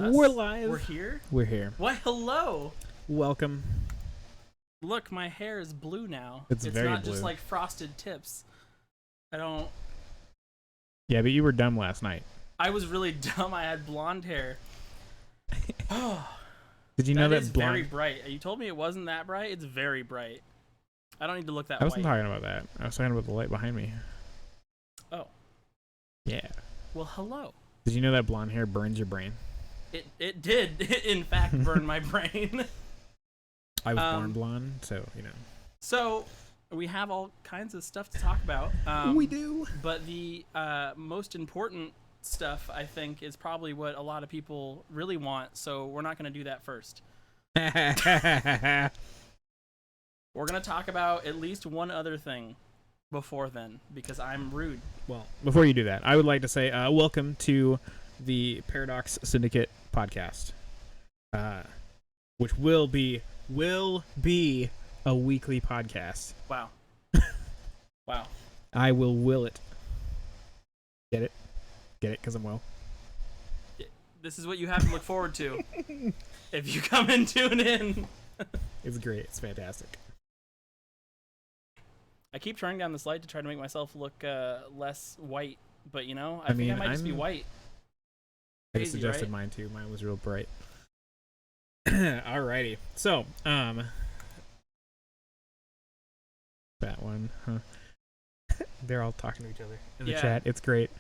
us. We're live. We're here? We're here. Why, hello! Welcome. Look, my hair is blue now. It's very not blue. just like frosted tips. I don't... Yeah, but you were dumb last night. I was really dumb. I had blonde hair. Did you know that is blonde... very bright. You told me it wasn't that bright. It's very bright. I don't need to look that I wasn't white. talking about that. I was talking about the light behind me. Oh. Yeah. Well, hello. Did you know that blonde hair burns your brain? It did, in fact, burn my brain. I was born blonde, so, you know. So, we have all kinds of stuff to talk about. We do. But the most important stuff, I think, is probably what a lot of people really want, so we're not going to do that first. We're going to talk about at least one other thing before then, because I'm rude. Well, before you do that, I would like to say welcome to the Paradox Syndicate podcast, which will be a weekly podcast. Wow. Wow. I will it. Get it? Get it? Because I'm Will. This is what you have to look forward to if you come and tune in. It's great. It's fantastic. I keep turning down this light to try to make myself look less white, but you know, I think I might just be white. I just Crazy, adjusted right? mine too. Mine was real bright. Alrighty. So, that one, huh? They're all talking to each other in the chat. It's great.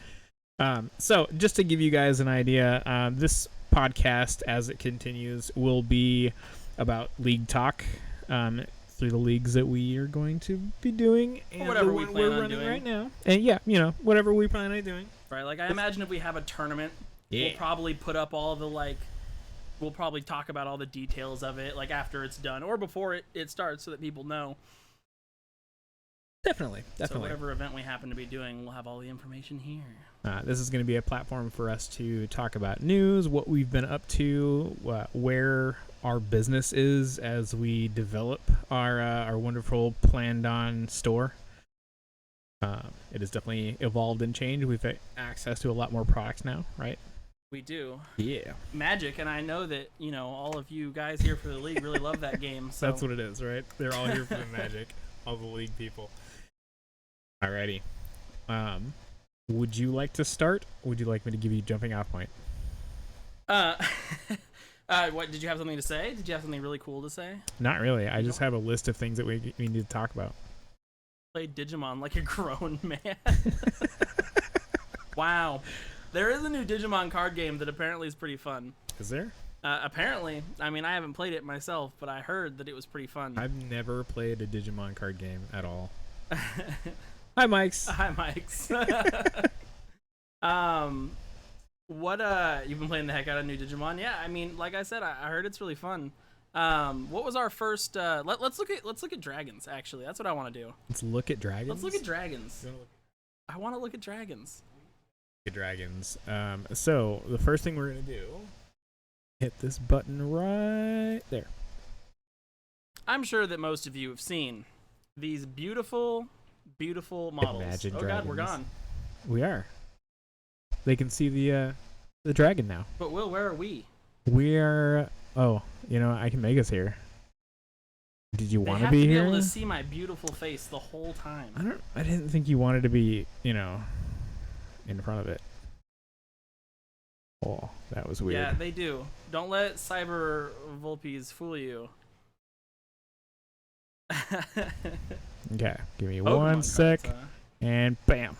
So just to give you guys an idea, this podcast, as it continues, will be about league talk, through the leagues that we are going to be doing, and whatever the we one plan we're on running doing right now. And yeah, you know, whatever we plan on doing. Right, like I imagine if we have a tournament, we'll probably put up all the we'll probably talk about all the details of it, like after it's done or before it starts, so that people know. Definitely. So whatever event we happen to be doing, we'll have all the information here. This is going to be a platform for us to talk about news, what we've been up to, where our business is as we develop our wonderful planned-on store. It has definitely evolved and changed. We've had access to a lot more products now, right? We do. Yeah. Magic, and I know that, you know, all of you guys here for the league really love that game. So. That's what it is, right? They're all here for the Magic, all the league people. Alrighty. Would you like to start? Or would you like me to give you jumping off point? What, did you have something to say? Did you have something really cool to say? Not really. I just have a list of things that we need to talk about. Play Digimon like a grown man. Wow. There is a new Digimon card game that apparently is pretty fun. Is there? Apparently. I mean, I haven't played it myself, but I heard that it was pretty fun. I've never played a Digimon card game at all. Hi, Mikes. Hi, Mikes. What you've been playing the heck out of new Digimon? Yeah, I mean, like I said, I heard it's really fun. What was our first? Let's look at dragons. Actually, that's what I want to do. Let's look at dragons. Let's look at dragons. I want to look at dragons. So the first thing we're gonna do, hit this button right there. I'm sure that most of you have seen these beautiful, beautiful models. Imagine oh dragons. God, we're gone. We are. They can see the dragon now. But Will, where are we? We are. Oh, you know, I can make us here. Did you want to be here? here? Able to see my beautiful face the whole time. I didn't think you wanted to be, you know, in front of it. Oh, that was weird. Yeah, they do. Don't let cyber Vulpies fool you. Okay, give me Pokemon one sec, cards, and bam,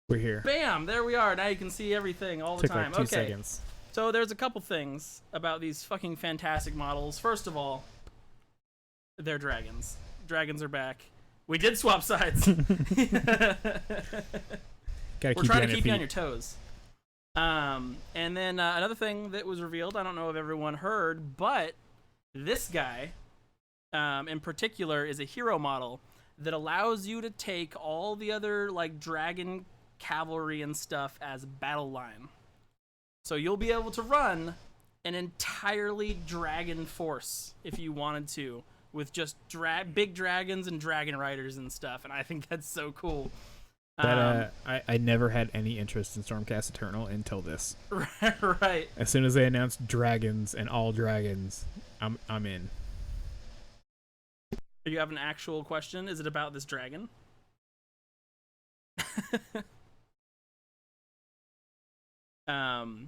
we're here. Bam! There we are. Now you can see everything all the Took time. like 2 okay. seconds. So there's a couple things about these fucking fantastic models. First of all, they're dragons. Dragons are back. We did swap sides. We're trying to keep you on your toes. And then another thing that was revealed, I don't know if everyone heard, but this guy in particular is a hero model that allows you to take all the other like dragon cavalry and stuff as battle line. So you'll be able to run an entirely dragon force if you wanted to, with just big dragons and dragon riders and stuff, and I think that's so cool. I never had any interest in Stormcast Eternal until this. Right. As soon as they announced dragons and all dragons, I'm in. Do you have an actual question? Is it about this dragon? And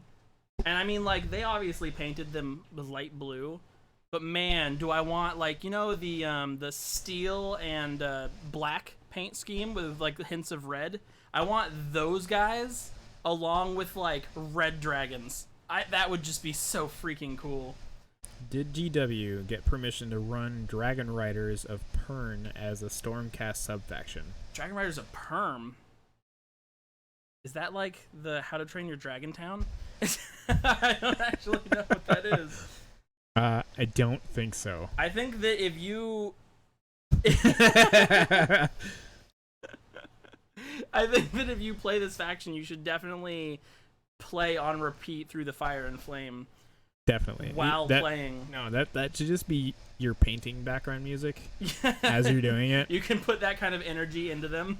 I mean, like, they obviously painted them with light blue, but man, do I want, like, you know, the steel and black paint scheme with like hints of red. I want those guys along with like red dragons. That would just be so freaking cool. Did GW get permission to run Dragon Riders of Pern as a Stormcast subfaction? Dragon Riders of Perm? Is that like the How to Train Your Dragon Town? I don't actually know what that is. I don't think so. I think that if you... I think that if you play this faction, you should definitely play on repeat through the Fire and Flame. Definitely. While playing. No, that should just be your painting background music as you're doing it. You can put that kind of energy into them.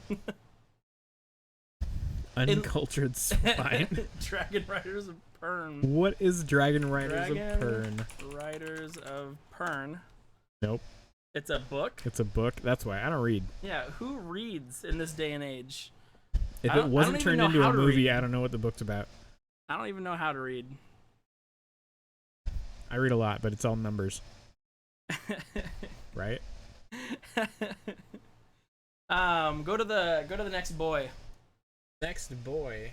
Uncultured swine. Dragon Riders of Pern. What is Dragon Riders of Pern? Riders of Pern. Nope. It's a book? It's a book. That's why I don't read. Yeah, who reads in this day and age? If it wasn't turned into a movie, I don't know what the book's about. I don't even know how to read. I read a lot, but it's all numbers. Right? Go to the next boy. Next boy.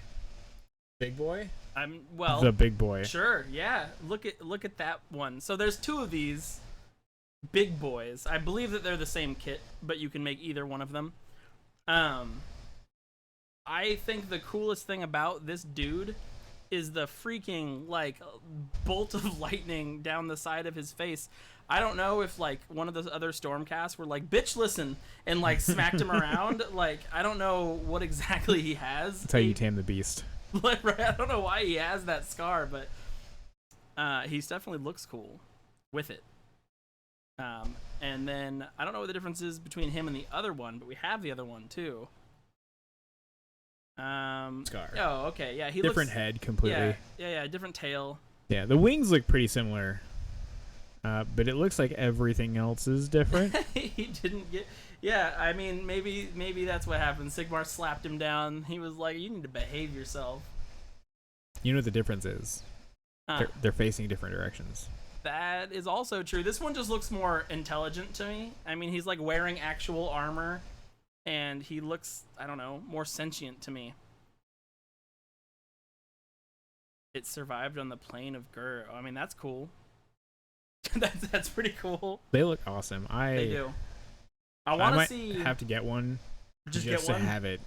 Big boy? The big boy. Sure, yeah. Look at that one. So there's two of these big boys. I believe that they're the same kit, but you can make either one of them. I think the coolest thing about this dude is the freaking like bolt of lightning down the side of his face. I don't know if like one of those other Stormcasts were like, bitch, listen, and like smacked him around. Like, I don't know what exactly he has. That's how you tame the beast. Right, I don't know why he has that scar, but he definitely looks cool with it. And then I don't know what the difference is between him and the other one, but we have the other one too. Scar. Oh, okay, yeah, he different looks, head completely. Yeah, different tail. Yeah, the wings look pretty similar, but it looks like everything else is different. He didn't get. Yeah, I mean, maybe that's what happened. Sigmar slapped him down. He was like, "You need to behave yourself." You know what the difference is? They're facing different directions. That is also true. This one just looks more intelligent to me. I mean, he's like wearing actual armor, and he looks, I don't know, more sentient to me. It survived on the plane of Gur. Oh, I mean, that's cool. that's pretty cool. They look awesome. They do. I want to see. Have to get one. Just to have it.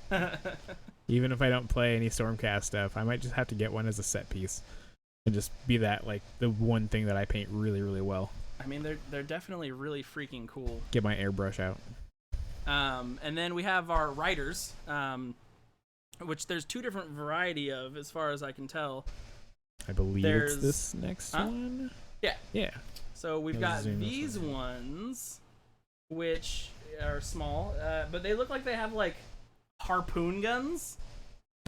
Even if I don't play any Stormcast stuff, I might just have to get one as a set piece, and just be that like the one thing that I paint really, really well. I mean, they're definitely really freaking cool. Get my airbrush out. And then we have our riders, which there's two different variety of, as far as I can tell. I believe it's this next one. Yeah. Yeah. So we've got these ones, which are small, but they look like they have like harpoon guns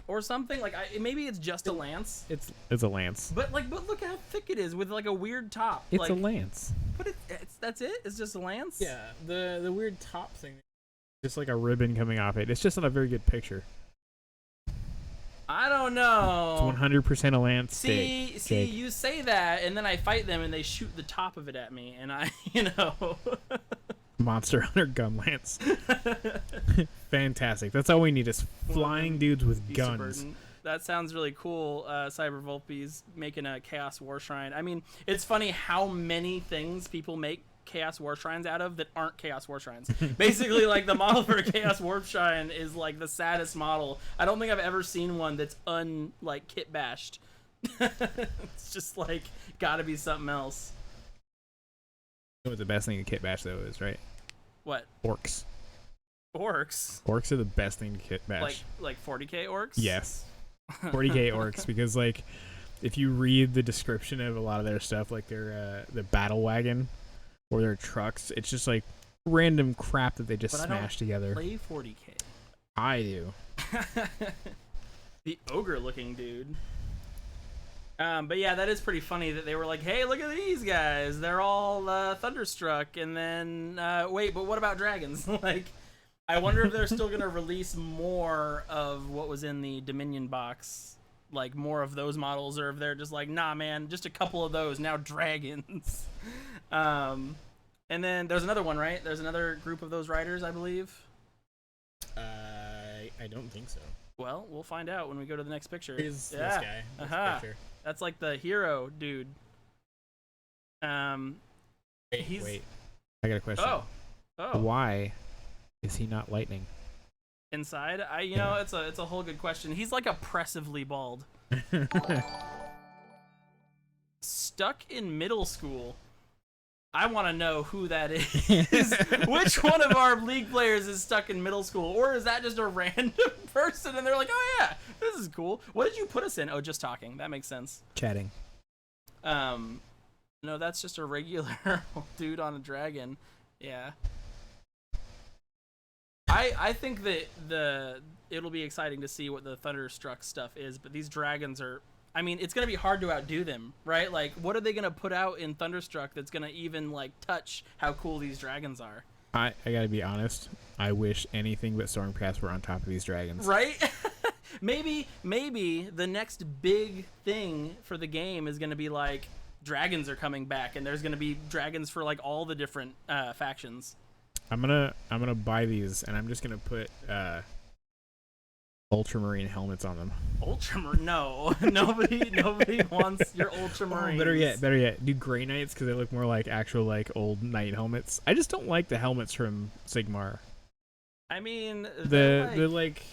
or something. Like maybe it's just a lance. It's a lance. But look how thick it is with like a weird top. It's like, a lance. But that's it. It's just a lance. Yeah. The weird top thing. Just like a ribbon coming off it. It's just not a very good picture. I don't know. It's 100% a lance. See, you say that, and then I fight them, and they shoot the top of it at me, and I, Monster Hunter gun lance. Fantastic. That's all we need is flying dudes with guns. That sounds really cool. Cyber Volpe's making a Chaos War Shrine. I mean, it's funny how many things people make Chaos War Shrines out of that aren't Chaos War Shrines. Basically, like, the model for a Chaos War Shrine is like the saddest model. I don't think I've ever seen one that's kit bashed. It's just like gotta be something else. You know what the best thing to kit bash though is, right? What? Orcs. Orcs? Orcs are the best thing to kit bash. Like 40k orcs? Yes. 40k orcs, because like if you read the description of a lot of their stuff, like their the battle wagon or their trucks, it's just like random crap that they just smash together. Play 40k. I do. The ogre-looking dude. But yeah, that is pretty funny that they were like, "Hey, look at these guys! They're all thunderstruck." And then, wait, but what about dragons? Like, I wonder if they're still gonna release more of what was in the Dominion box, like more of those models, or if they're just like, "Nah, man, just a couple of those now, dragons." And then there's another one, right? There's another group of those riders, I believe. I don't think so. Well, we'll find out when we go to the next picture. Here's this guy. This picture. That's like the hero dude. Wait. I got a question. Oh. Why is he not lightning? Inside? It's a whole good question. He's like oppressively bald. Stuck in middle school. I want to know who that is. Which one of our League players is stuck in middle school? Or is that just a random person and they're like, "Oh yeah, this is cool. What did you put us in?" Oh, just talking. That makes sense. Chatting. No, that's just a regular dude on a dragon. Yeah. I think that it'll be exciting to see what the Thunderstruck stuff is, but these dragons are... I mean, it's going to be hard to outdo them, right? Like, what are they going to put out in Thunderstruck that's going to even, like, touch how cool these dragons are? I got to be honest. I wish anything but Stormcast were on top of these dragons. Right? maybe the next big thing for the game is going to be, like, dragons are coming back, and there's going to be dragons for, like, all the different factions. I'm gonna buy these, and I'm just going to put... Ultramarine helmets on them. Ultramarine? No, nobody wants your Ultramarines. Oh, better yet, do Grey Knights because they look more like actual like old knight helmets. I just don't like the helmets from Sigmar. I mean, the like,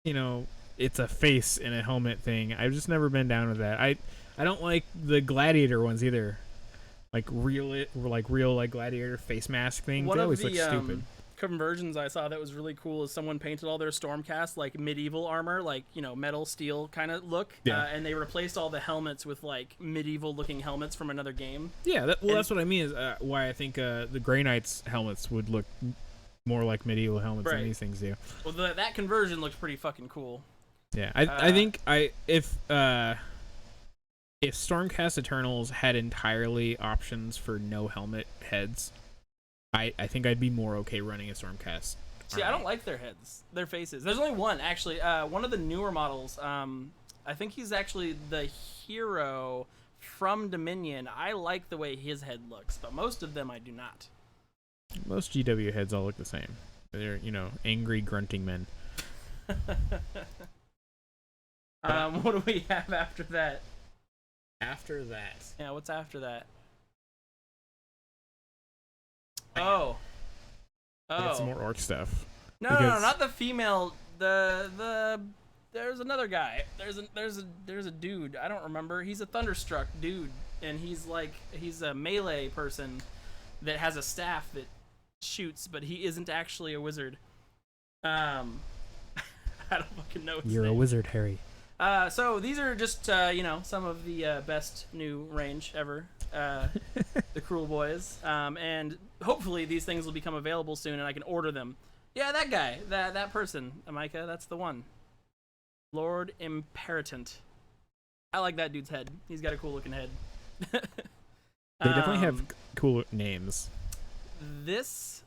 it's a face in a helmet thing. I've just never been down with that. I don't like the gladiator ones either. Like real gladiator face mask thing. They always look stupid. Conversions I saw that was really cool is someone painted all their Stormcast like medieval armor, like metal steel kind of look, and they replaced all the helmets with like medieval looking helmets from another game. Yeah, that's what I mean is why I think the Grey Knights helmets would look more like medieval helmets than these things do. Well, that conversion looks pretty fucking cool. Yeah, I think if Stormcast Eternals had entirely options for no helmet heads, I think I'd be more okay running a Stormcast. See, I don't like their heads, their faces. There's only one, actually. One of the newer models. I think he's actually the hero from Dominion. I like the way his head looks, but most of them I do not. Most GW heads all look the same. They're, angry, grunting men. What do we have after that? After that? Yeah, what's after that? Oh. Some more orc stuff. No, not the female. There's another guy. There's a dude. I don't remember. He's a Thunderstruck dude, and he's a melee person that has a staff that shoots, but he isn't actually a wizard. I don't fucking know his name. You're a wizard, Harry. So these are just some of the best new range ever. The Cruel Boys, and hopefully these things will become available soon and I can order them. Yeah, that guy, that person, Micah, that's the one. Lord Imperatant. I like that dude's head. He's got a cool looking head. They definitely have cool names. This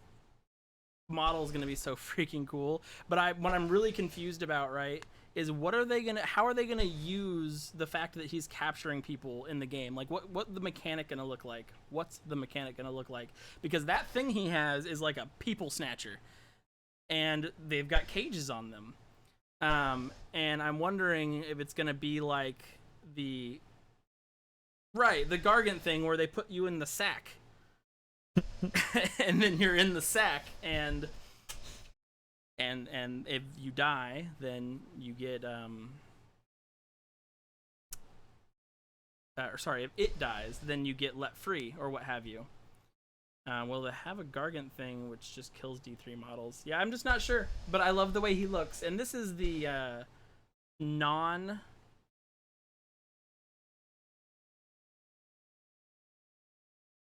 model is going to be so freaking cool, but what I'm really confused about, right, is how are they gonna use the fact that he's capturing people in the game? Like, what the mechanic gonna look like? What's the mechanic gonna look like? Because that thing he has is like a people snatcher, and they've got cages on them. And I'm wondering if it's gonna be like the Gargant thing where they put you in the sack, and then you're in the sack, and if you die, then you get if it dies, then you get let free or what have you. Well, they have a Gargant thing which just kills D3 models. Yeah, I'm just not sure, but I love the way he looks. And this is the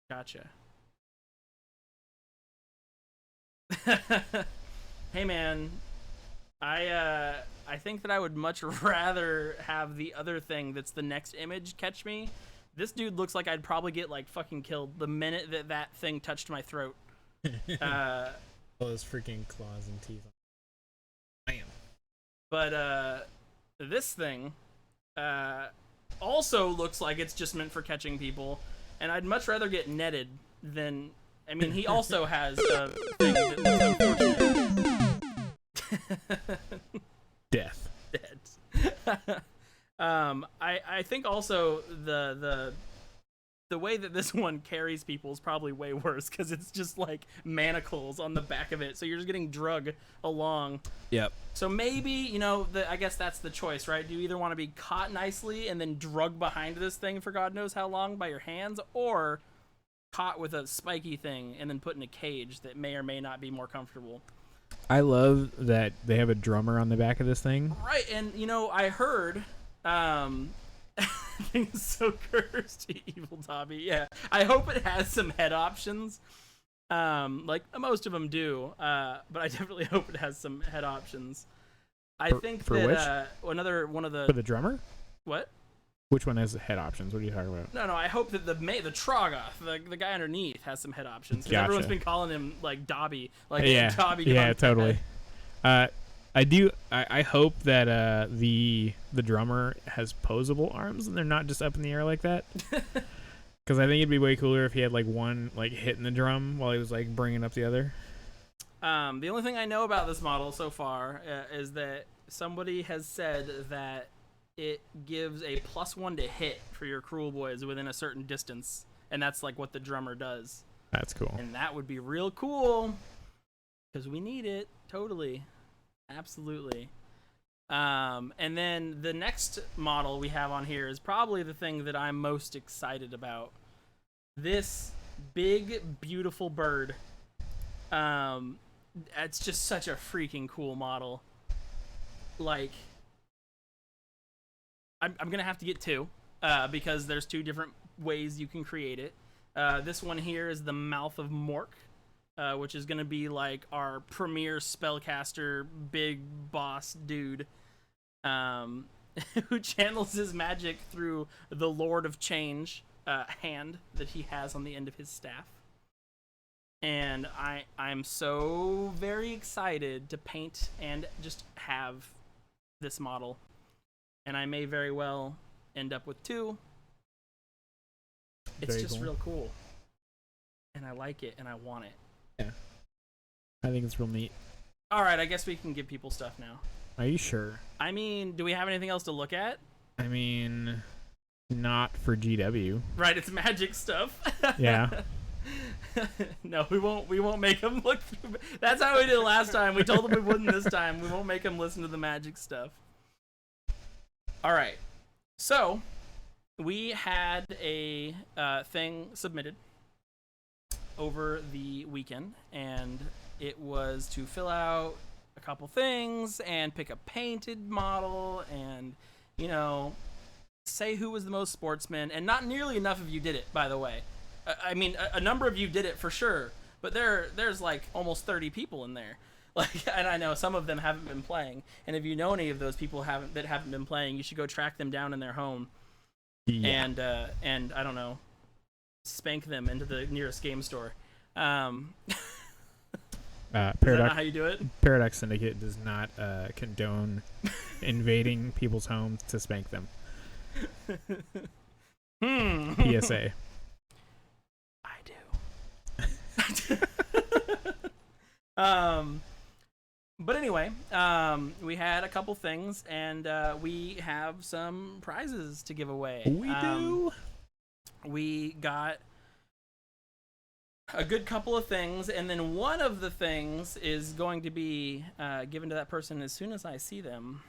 Gotcha. Hey man, I think that I would much rather have the other thing that's the next image catch me. This dude looks like I'd probably get like fucking killed the minute that thing touched my throat. All those freaking claws and teeth. Bam. But this thing also looks like it's just meant for catching people, and I'd much rather get netted than. I mean, he also has a thing that's unfortunate. Death. Dead. I think also the way that this one carries people is probably way worse because it's just like manacles on the back of it, so you're just getting drug along. Yep. So maybe, I guess that's the choice, right? Do you either want to be caught nicely and then drug behind this thing for God knows how long by your hands, or caught with a spiky thing and then put in a cage that may or may not be more comfortable? I love that they have a drummer on the back of this thing. Right, and I heard things so cursed, Evil Dobby. Yeah, I hope it has some head options. Like most of them do. But I definitely hope it has some head options. I think for that another one of the for the drummer. What? Which one has head options? What are you talking about? No, I hope that the Trogoth, the guy underneath, has some head options. Because Gotcha. everyone's been calling him like Dobby, yeah, Dobby. Yeah, totally. I hope that the drummer has posable arms and they're not just up in the air like that. Because I think it'd be way cooler if he had like one like hitting the drum while he was like bringing up the other. The only thing I know about this model so far is that somebody has said that it gives a +1 to hit for your Cruel Boys within a certain distance, and that's like what the drummer does. That's cool. And that would be real cool because we need it. Totally. Absolutely. And then the next model we have on here is probably the thing that I'm most excited about. This big, beautiful bird. It's just such a freaking cool model. Like, I'm gonna have to get two, because there's two different ways you can create it. This one here is the Mouth of Mork, which is gonna be like our premier spellcaster, big boss dude, who channels his magic through the Lord of Change hand that he has on the end of his staff. And I'm so very excited to paint and just have this model. And I may very well end up with two. It's just real cool. And I like it, and I want it. Yeah. I think it's real neat. Alright, I guess we can give people stuff now. Are you sure? I mean, do we have anything else to look at? I mean, not for GW. Right, it's magic stuff. Yeah. No, we won't make them look through. That's how we did it last time. We told them we wouldn't this time. We won't make them listen to the magic stuff. All right, so we had a thing submitted over the weekend, and it was to fill out a couple things and pick a painted model and, say who was the most sportsman. And not nearly enough of you did it, by the way. I mean, a number of you did it for sure, but there's like almost 30 people in there. Like, and I know some of them haven't been playing, and if you know any of those people that haven't been playing, you should go track them down in their home, and I don't know, spank them into the nearest game store. Is that not how you do it? Paradox Syndicate does not condone invading people's homes to spank them. PSA. I do. But anyway, we had a couple things, and we have some prizes to give away. We do. We got a good couple of things, and then one of the things is going to be given to that person as soon as I see them,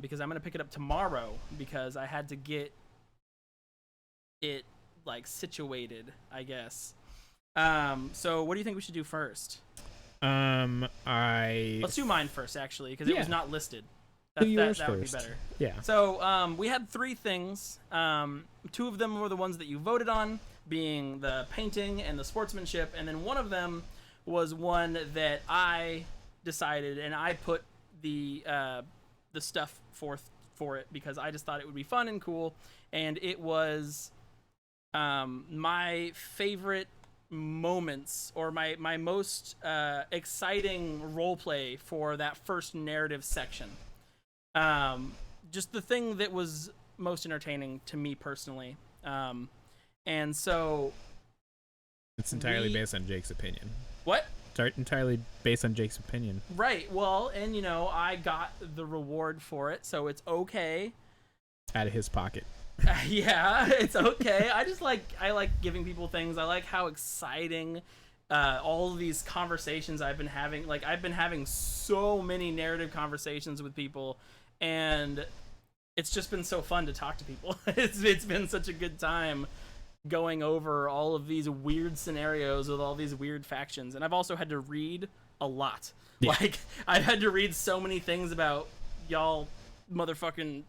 because I'm going to pick it up tomorrow, because I had to get it like situated, I guess. So what do you think we should do first? Let's do mine first, actually, because it was not listed. That would be better. Yeah. So we had three things. Two of them were the ones that you voted on, being the painting and the sportsmanship, and then one of them was one that I decided, and I put the stuff for it, because I just thought it would be fun and cool, and it was my favorite moments, or my most exciting role play for that first narrative section. Just the thing that was most entertaining to me personally. And so it's entirely based on Jake's opinion. What? It's entirely based on Jake's opinion. Right. Well, and I got the reward for it, so it's okay. Out of his pocket. Yeah, it's okay. I like giving people things. I like how exciting all of these conversations I've been having. Like, I've been having so many narrative conversations with people, and it's just been so fun to talk to people. It's been such a good time going over all of these weird scenarios with all these weird factions. And I've also had to read a lot. Yeah. Like, I've had to read so many things about y'all motherfucking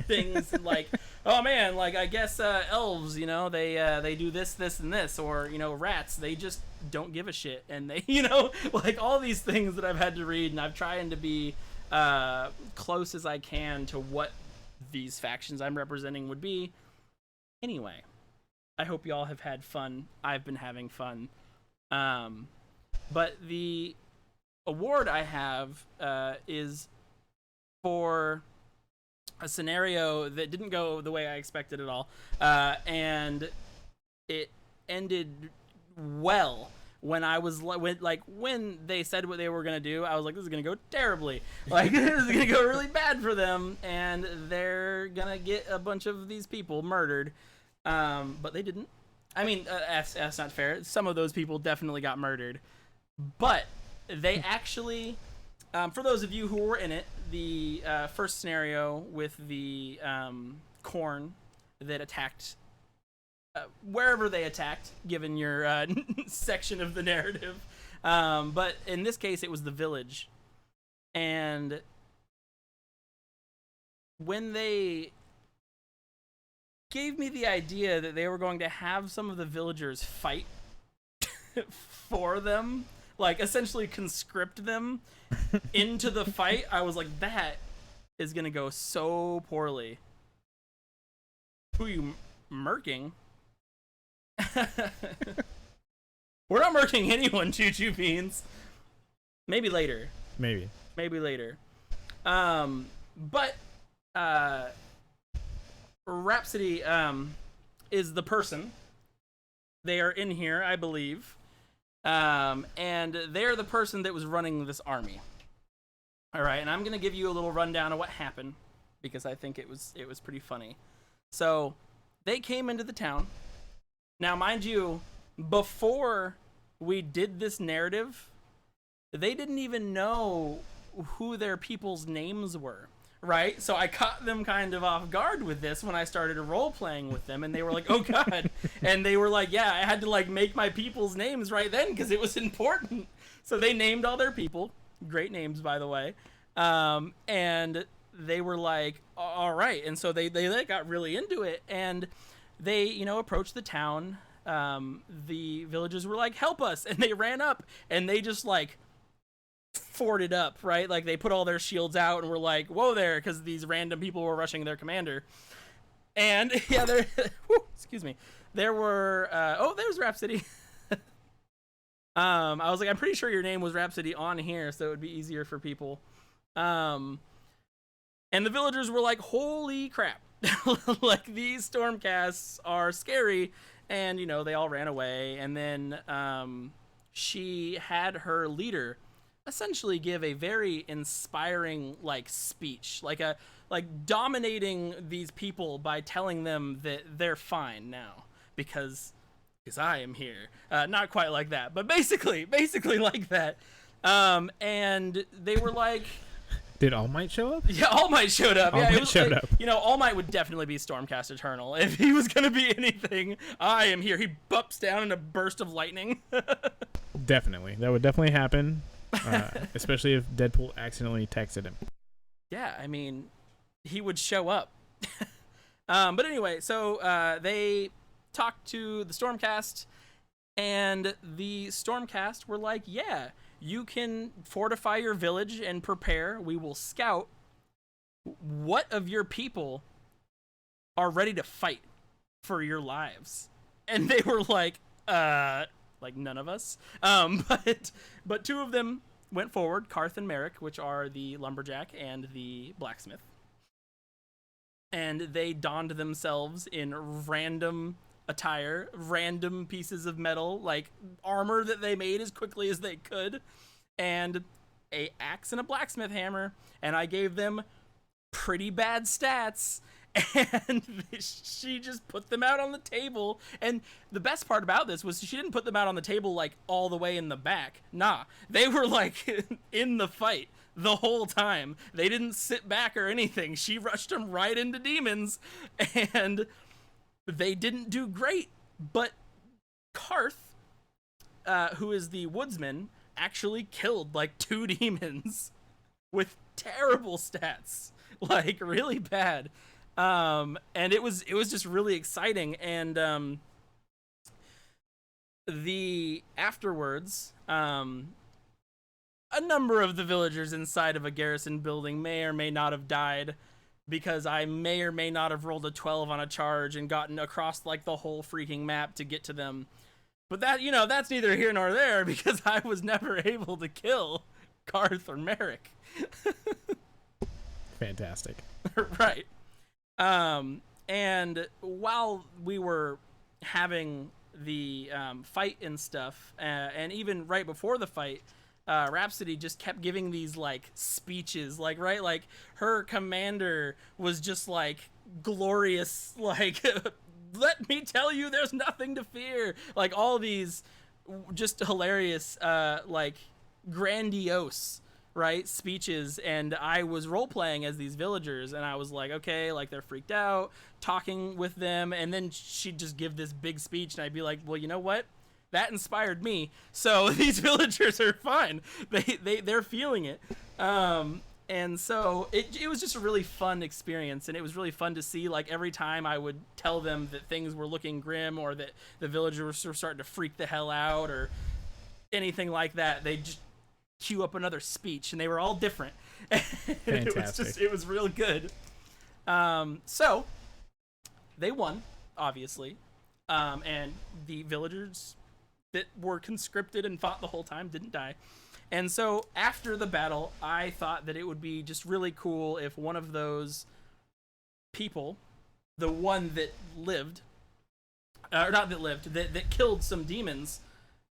things. Like, oh man, like, I guess elves, they do this and this, or rats, they just don't give a shit, and they like, all these things that I've had to read, and I've tried to be close as I can to what these factions I'm representing would be. Anyway, I hope y'all have had fun. I've been having fun. But the award I have is for a scenario that didn't go the way I expected at all. And it ended well. When they said what they were going to do, I was like, this is going to go terribly. Like, this is going to go really bad for them, and they're going to get a bunch of these people murdered. But they didn't. I mean, that's not fair. Some of those people definitely got murdered. But they actually, for those of you who were in it, the first scenario with the corn that attacked wherever they attacked, given your section of the narrative. But in this case, it was the village. And when they gave me the idea that they were going to have some of the villagers fight for them, like essentially conscript them into the fight, I was like, that is going to go so poorly. Who are you murking? We're not murking anyone, Choo Choo Beans. Maybe later. Maybe later. But Rhapsody is the person. They are in here, I believe. And they're the person that was running this army. All right, and I'm going to give you a little rundown of what happened, because I think it was pretty funny. So, they came into the town. Now, mind you, before we did this narrative, they didn't even know who their people's names were, right? So I caught them kind of off guard with this when I started role-playing with them, and they were like, oh, God. And they were like, yeah, I had to, like, make my people's names right then because it was important. So they named all their people. Great names, by the way. And they were like, all right. And so they got really into it, and they, approached the town. The villagers were like, help us. And they ran up, and they just, like, forded up, right? Like, they put all their shields out and were like, whoa there, because these random people were rushing their commander. And, yeah, excuse me. There were, there's Rhapsody. I was like, I'm pretty sure your name was Rhapsody on here, so it would be easier for people. And the villagers were like, holy crap. Like, these stormcasts are scary. And, they all ran away. And then she had her leader essentially give a very inspiring, like, speech. Like, dominating these people by telling them that they're fine now. Because I am here. Not quite like that, but basically like that. And they were like... Did All Might show up? Yeah, All Might showed up. All Might showed up. All Might would definitely be Stormcast Eternal. If he was going to be anything, I am here. He bumps down in a burst of lightning. Definitely. That would definitely happen, especially if Deadpool accidentally texted him. Yeah, I mean, he would show up. But anyway, so they talked to the Stormcast, and the Stormcast were like, yeah, you can fortify your village and prepare. We will scout. What of your people are ready to fight for your lives? And they were like none of us. But two of them went forward, Karth and Merrick, which are the lumberjack and the blacksmith. And they donned themselves in random attire, random pieces of metal, like armor that they made as quickly as they could, and a axe and a blacksmith hammer. And I gave them pretty bad stats, and she just put them out on the table. And the best part about this was she didn't put them out on the table like all the way in the back. Nah, they were like in the fight the whole time. They didn't sit back or anything. She rushed them right into demons, and they didn't do great. But Karth, who is the woodsman, actually killed like 2 demons with terrible stats, like really bad. And it was just really exciting. And the afterwards, a number of the villagers inside of a garrison building may or may not have died because I may or may not have rolled a 12 on a charge and gotten across like the whole freaking map to get to them. But that, you know, that's neither here nor there because I was never able to kill Karth or Merrick. Fantastic. Right. And while we were having the fight and stuff, and even right before the fight, Rhapsody just kept giving these like speeches, like, right, like her commander was just like glorious, like let me tell you there's nothing to fear, like all these just hilarious like grandiose, right, speeches. And I was role-playing as these villagers, and I was like, okay, like they're freaked out, talking with them, and then she'd just give this big speech, and I'd be like, well, you know what, that inspired me, so these villagers are fine. They're feeling it. And so it was just a really fun experience, and it was really fun to see, like, every time I would tell them that things were looking grim or that the villagers were starting to freak the hell out or anything like that, they just cue up another speech, and they were all different. Fantastic. It was real good. So they won, obviously, and the villagers that were conscripted and fought the whole time didn't die. And so after the battle, I thought that it would be just really cool if one of those people, the one that lived, or not that lived, that killed some demons,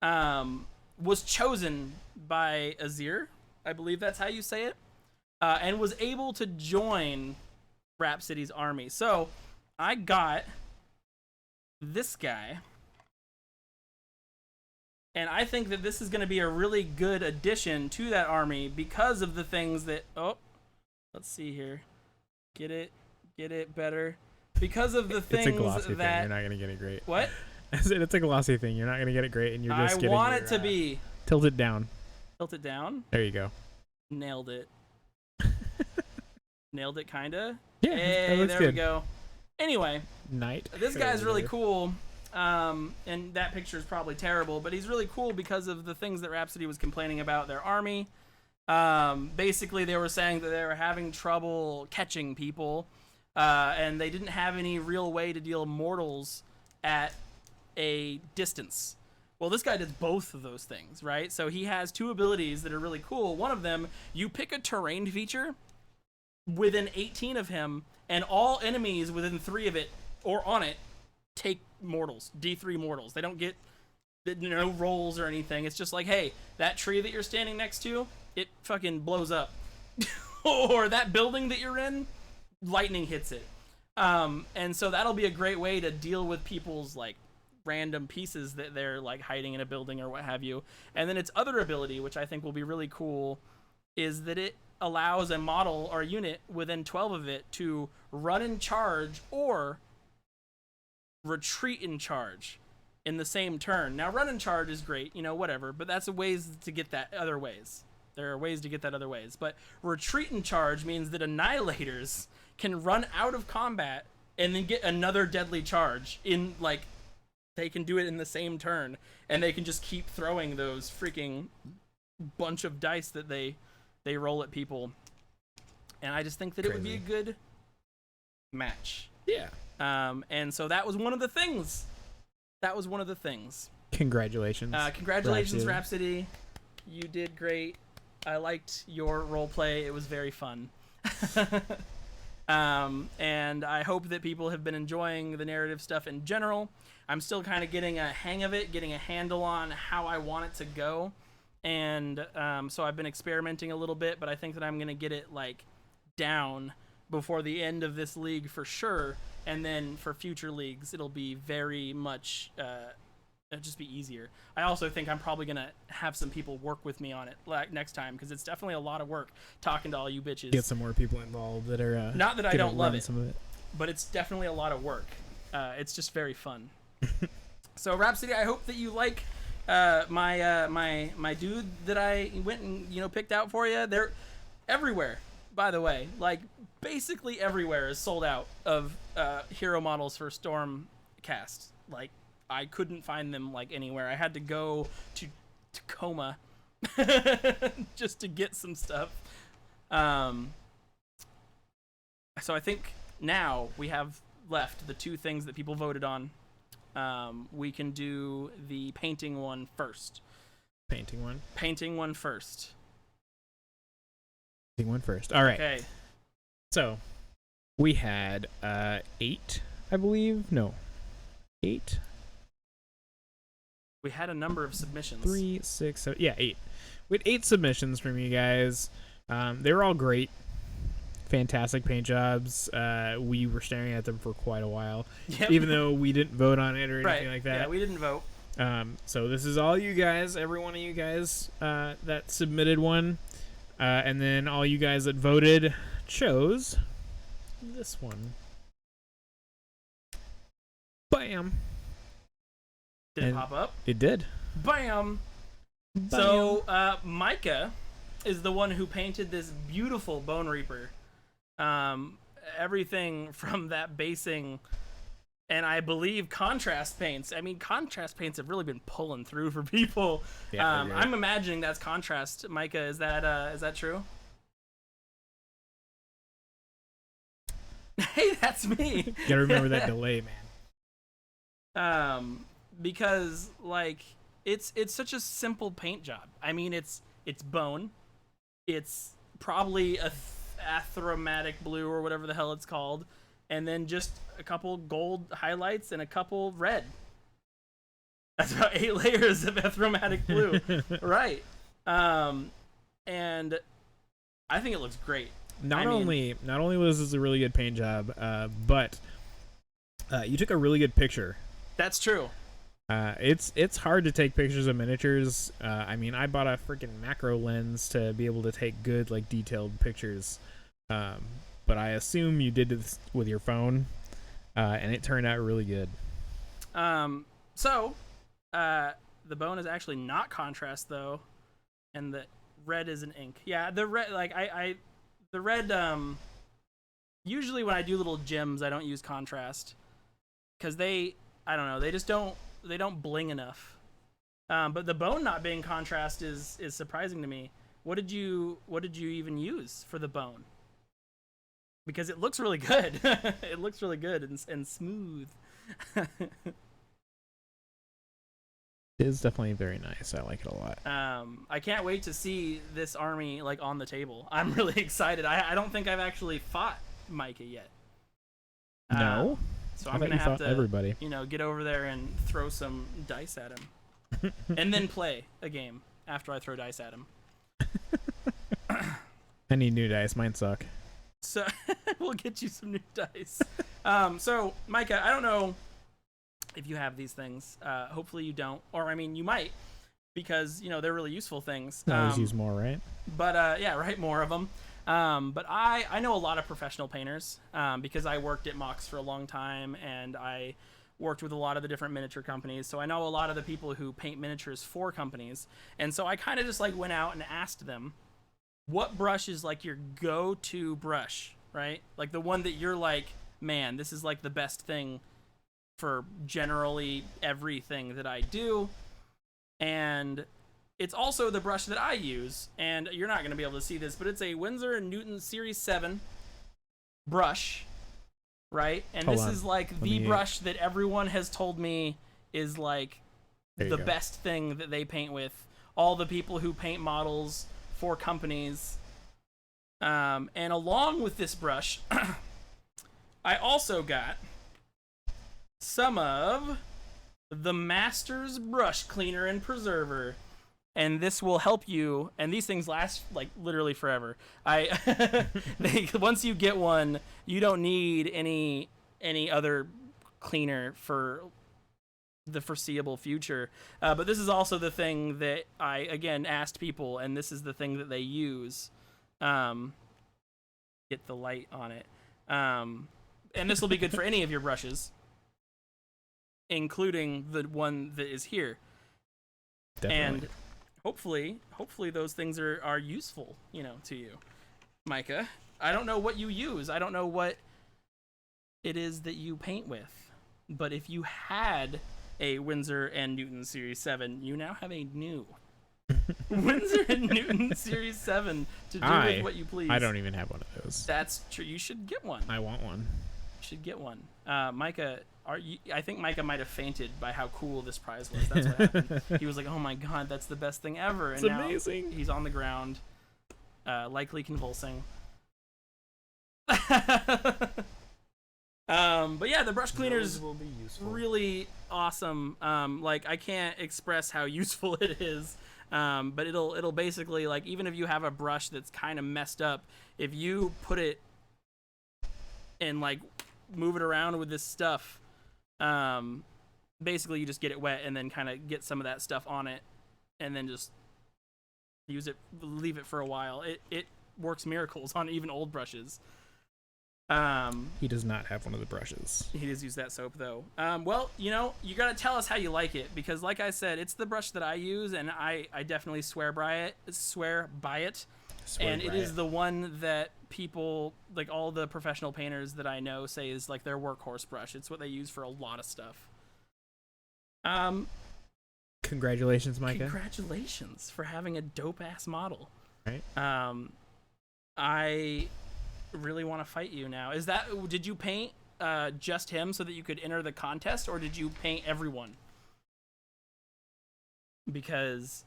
was chosen by Azir, I believe that's how you say it, and was able to join Rhapsody's army. So I got this guy, and I think that this is going to be a really good addition to that army because of the things that... Oh, let's see here. Get it better. Because of the things that... It's a glossy thing. You're not going to get it great. What? I said it's a glossy thing. You're not going to get it great, and you're just getting... I want it to be... Tilt it down. Tilt it down? There you go. Nailed it. Nailed it, kinda? Yeah, hey, that there good. We go. Anyway. Knight. This guy's really cool. And that picture is probably terrible, but he's really cool because of the things that Rhapsody was complaining about their army. Basically, they were saying that they were having trouble catching people, and they didn't have any real way to deal mortals at a distance. Well, this guy does both of those things, right? So he has 2 abilities that are really cool. One of them, you pick a terrain feature within 18 of him, and all enemies within 3 of it or on it take mortals, D3 mortals. They don't get no rolls or anything. It's just like, hey, that tree that you're standing next to, it fucking blows up. Or that building that you're in, lightning hits it. And so that'll be a great way to deal with people's like random pieces that they're like hiding in a building or what have you. And then its other ability, which I think will be really cool, is that it allows a model or a unit within 12 of it to run and charge or retreat and charge in the same turn. Now, run and charge is great, you know, whatever, but that's a ways to get that other ways. There are ways to get that other ways. But retreat and charge means that annihilators can run out of combat and then get another deadly charge in, like, they can do it in the same turn, and they can just keep throwing those freaking bunch of dice that they roll at people, and I just think that it would be a good match. Yeah. And so that was one of the things. Congratulations. Congratulations, Rhapsody. You did great. I liked your role play. It was very fun. And I hope that people have been enjoying the narrative stuff in general. I'm still kind of getting a hang of it, getting a handle on how I want it to go. And so I've been experimenting a little bit, but I think that I'm going to get it like down before the end of this league for sure. And then for future leagues, it'll be very much, it'll just be easier. I also think I'm probably going to have some people work with me on it like next time, because it's definitely a lot of work talking to all you bitches. Get some more people involved that are not that I don't love it, some of it, but it's definitely a lot of work. It's just very fun. So Rhapsody, I hope that you like my dude that I went and picked out for you. They're everywhere, by the way. Like basically everywhere is sold out of hero models for Stormcast. Like I couldn't find them like anywhere. I had to go to Tacoma just to get some stuff. So I think now we have left the two things that people voted on. We can do the painting one first. Painting one first. All right. Okay. So we had 8, I believe. No, 8. We had a number of submissions. 3, 6, 7. Yeah, 8. We had 8 submissions from you guys. They were all great. Fantastic paint jobs. We were staring at them for quite a while, even though we didn't vote on it or anything like that. Yeah, we didn't vote. So this is all you guys, every one of you guys that submitted one, and then all you guys that voted chose this one. Bam. Did it pop up? It did. Bam. So Micah is the one who painted this beautiful Bone Reaper. Everything from that basing, and I believe contrast paints. I mean, contrast paints have really been pulling through for people. Yeah, I'm imagining that's contrast. Micah, is that true? Hey, that's me. Gotta remember that delay, man. Because like it's such a simple paint job. I mean, it's bone. It's probably a athromatic blue or whatever the hell it's called, and then just a couple gold highlights and a couple red. That's about 8 layers of athromatic blue. Right. And I think it looks great. Not only was this a really good paint job, but you took a really good picture. That's true. It's hard to take pictures of miniatures. I mean, I bought a freaking macro lens to be able to take good, like, detailed pictures. But I assume you did this with your phone, and it turned out really good. So the bone is actually not contrast though, and the red is an ink. Yeah, the red, like the red. Usually when I do little gems, I don't use contrast because I don't know, they don't bling enough. But the bone not being contrast is surprising to me. What did you even use for the bone? Because it looks really good. It looks really good and smooth. It is definitely very nice. I like it a lot. I can't wait to see this army like on the table. I'm really excited. I don't think I've actually fought Micah yet. No. So I'm gonna have to everybody. Get over there and throw some dice at him, and then play a game after I throw dice at him. I need new dice. Mine suck. So we'll get you some new dice. So Micah, I don't know if you have these things. Hopefully you don't, or I mean you might, because they're really useful things. I always use more, right? But yeah, right, more of them. But I know a lot of professional painters because I worked at Mox for a long time, and I worked with a lot of the different miniature companies. So I know a lot of the people who paint miniatures for companies. And so I kind of just like went out and asked them, what brush is like your go-to brush, right? Like the one that you're like, man, this is like the best thing for generally everything that I do. And it's also the brush that I use, and you're not going to be able to see this, but it's a Winsor & Newton Series 7 brush, right? And Hold this on. is like the brush that everyone has told me is like the best thing that they paint with. All the people who paint models for companies. And along with this brush, I also got some of the Masters Brush Cleaner and Preserver. And this will help you, and these things last like literally forever. Once you get one, you don't need any other cleaner for the foreseeable future. But this is also the thing that I again asked people, and this is the thing that they use. Get the light on it, and this will be good for any of your brushes, including the one that is here. Definitely. And hopefully those things are useful, to you, Micah. I don't know what you use. I don't know what it is that you paint with. But if you had a Winsor & Newton Series 7, you now have a new Winsor & Newton Series 7 to do with what you please. I don't even have one of those. That's true. You should get one. I want one. You should get one. Micah, I think Micah might have fainted by how cool this prize was. That's what happened. He was like, "Oh my god, that's the best thing ever!" And it's amazing. Now he's on the ground, likely convulsing. But yeah, the brush cleaner's will be useful. really awesome. Like I can't express how useful it is. But it'll basically, like, even if you have a brush that's kind of messed up, if you put it and like move it around with this stuff, basically you just get it wet and then kind of get some of that stuff on it and then just use it, leave it for a while. It works miracles on even old brushes. He does not have one of the brushes. He does use that soap though. Well, you gotta tell us how you like it, because like I said, it's the brush that I use, and I definitely swear by it. It is the one that people, like all the professional painters that I know, say is like their workhorse brush. It's what they use for a lot of stuff. Congratulations, Micah. Congratulations for having a dope ass model. Right. I really want to fight you now. Did you paint just him so that you could enter the contest, or did you paint everyone? Because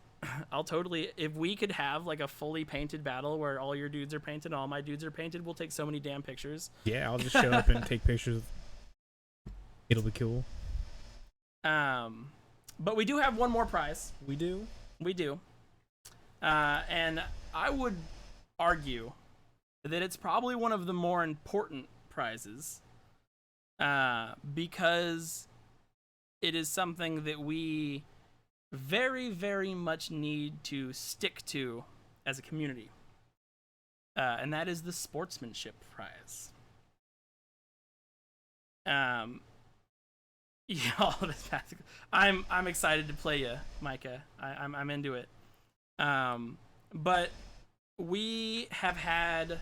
I'll totally, if we could have like a fully painted battle where all your dudes are painted, all my dudes are painted, we'll take so many damn pictures. Yeah, I'll just show up and take pictures. It'll be cool. But we do have one more prize. We do. And I would argue that it's probably one of the more important prizes, because it is something that we very, very much need to stick to as a community, and that is the sportsmanship prize. Yeah, I'm excited to play you, Micah. I'm into it. But we have had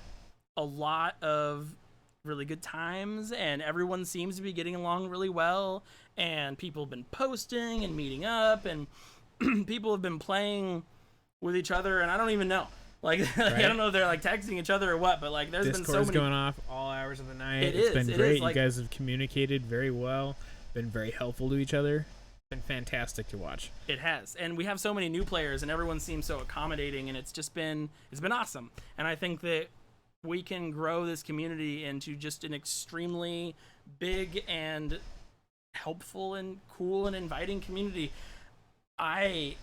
a lot of really good times, and everyone seems to be getting along really well, and people have been posting and meeting up, and people have been playing with each other, and I don't even know. Like, right? I don't know if they're like texting each other or what, but like there's Discord's been so many going off all hours of the night. It's been great. Like, you guys have communicated very well, been very helpful to each other. Been fantastic to watch. It has, and we have so many new players, and everyone seems so accommodating, and it's been awesome. And I think that we can grow this community into just an extremely big and helpful and cool and inviting community. I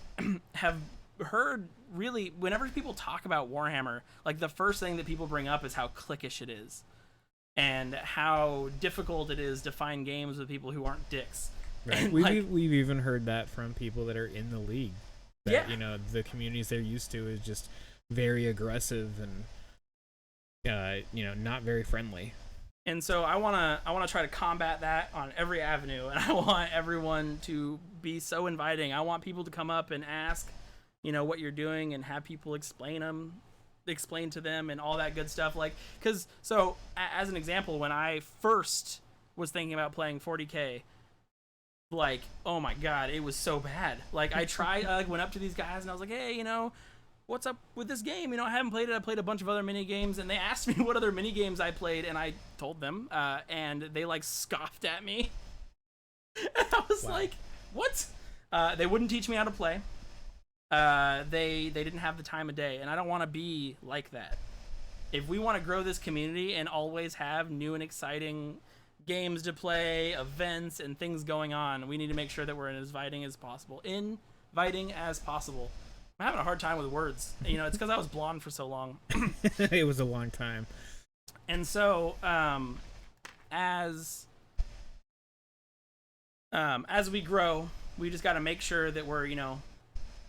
have heard, really, whenever people talk about Warhammer, like the first thing that people bring up is how cliquish it is and how difficult it is to find games with people who aren't dicks. Right. We've even heard that from people that are in the league. That, yeah. The communities they're used to is just very aggressive and not very friendly. And so I wanna try to combat that on every avenue, and I want everyone to be so inviting. I want people to come up and ask, what you're doing, and have people explain to them and all that good stuff. Like, as an example, when I first was thinking about playing 40K, like, oh my god, it was so bad. Like I tried, I went up to these guys and I was like, hey, what's up with this game? I haven't played it. I played a bunch of other mini games, and they asked me what other mini games I played, and I told them, and they like scoffed at me. And I was like, what? They wouldn't teach me how to play. They didn't have the time of day, and I don't want to be like that. If we want to grow this community and always have new and exciting games to play, events, and things going on, we need to make sure that we're as inviting as possible. Inviting as possible. I'm having a hard time with words. It's because I was blonde for so long. It was a long time. And so, as we grow, we just got to make sure that we're,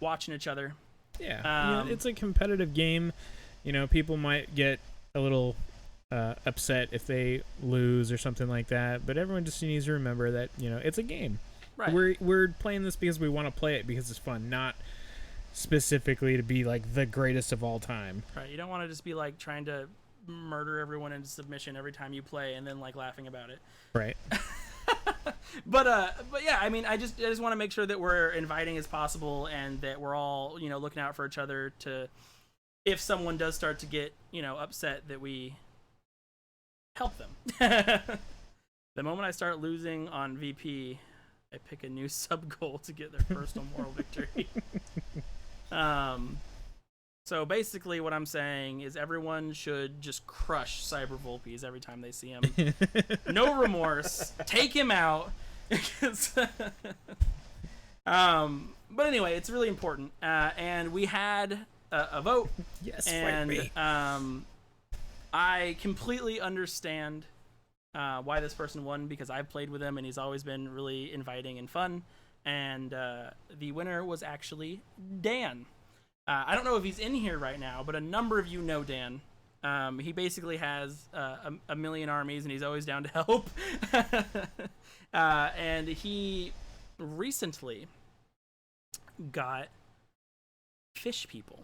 watching each other. Yeah. It's a competitive game. People might get a little upset if they lose or something like that, but everyone just needs to remember that, it's a game. Right. We're playing this because we want to play it because it's fun, not specifically to be like the greatest of all time. Right. You don't want to just be like trying to murder everyone into submission every time you play and then like laughing about it. Right. But yeah, I just want to make sure that we're inviting as possible and that we're all, looking out for each other to, if someone does start to get, upset, that we help them. The moment I start losing on VP, I pick a new sub goal to get their personal moral victory. So basically what I'm saying is everyone should just crush Cyber Volpes every time they see him. No remorse. Take him out. But anyway, it's really important. And we had a vote. Yes, and I completely understand why this person won, because I've played with him and he's always been really inviting and fun. And the winner was actually Dan. I don't know if he's in here right now, but a number of you know Dan. He basically has a million armies, and he's always down to help. And he recently got fish people.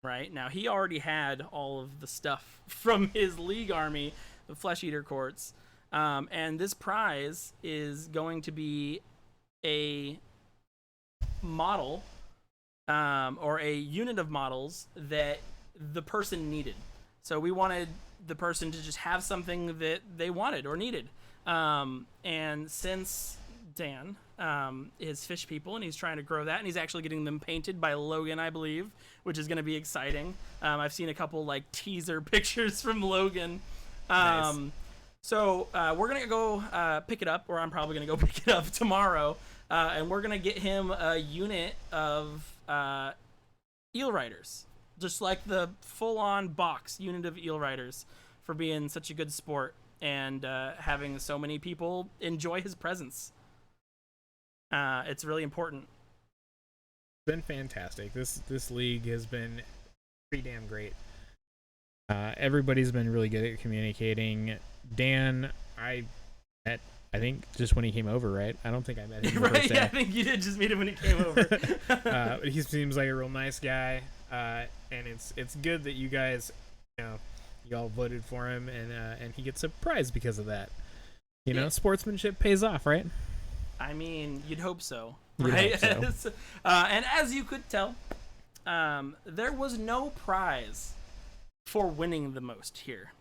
Right? Now, he already had all of the stuff from his League army, the Flesh Eater Courts. And this prize is going to be a model or a unit of models that the person needed. So we wanted the person to just have something that they wanted or needed. And since Dan is fish people and he's trying to grow that, and he's actually getting them painted by Logan, I believe, which is going to be exciting. I've seen a couple like teaser pictures from Logan. Nice. So we're going to go pick it up, or I'm probably going to go pick it up tomorrow. And we're going to get him a unit of eel riders, just like the full-on box unit of eel riders, for being such a good sport and having so many people enjoy his presence. It's really important. It's been fantastic. This league has been pretty damn great. Everybody's been really good at communicating. Dan, I met, I think, just when he came over, right? I don't think I met him the first day. Yeah, I think you did just meet him when he came over. He seems like a real nice guy, and it's good that you guys, you all voted for him, and he gets a prize because of that. Sportsmanship pays off, right? I mean, you'd hope so, You'd right? hope so. And as you could tell, there was no prize for winning the most here.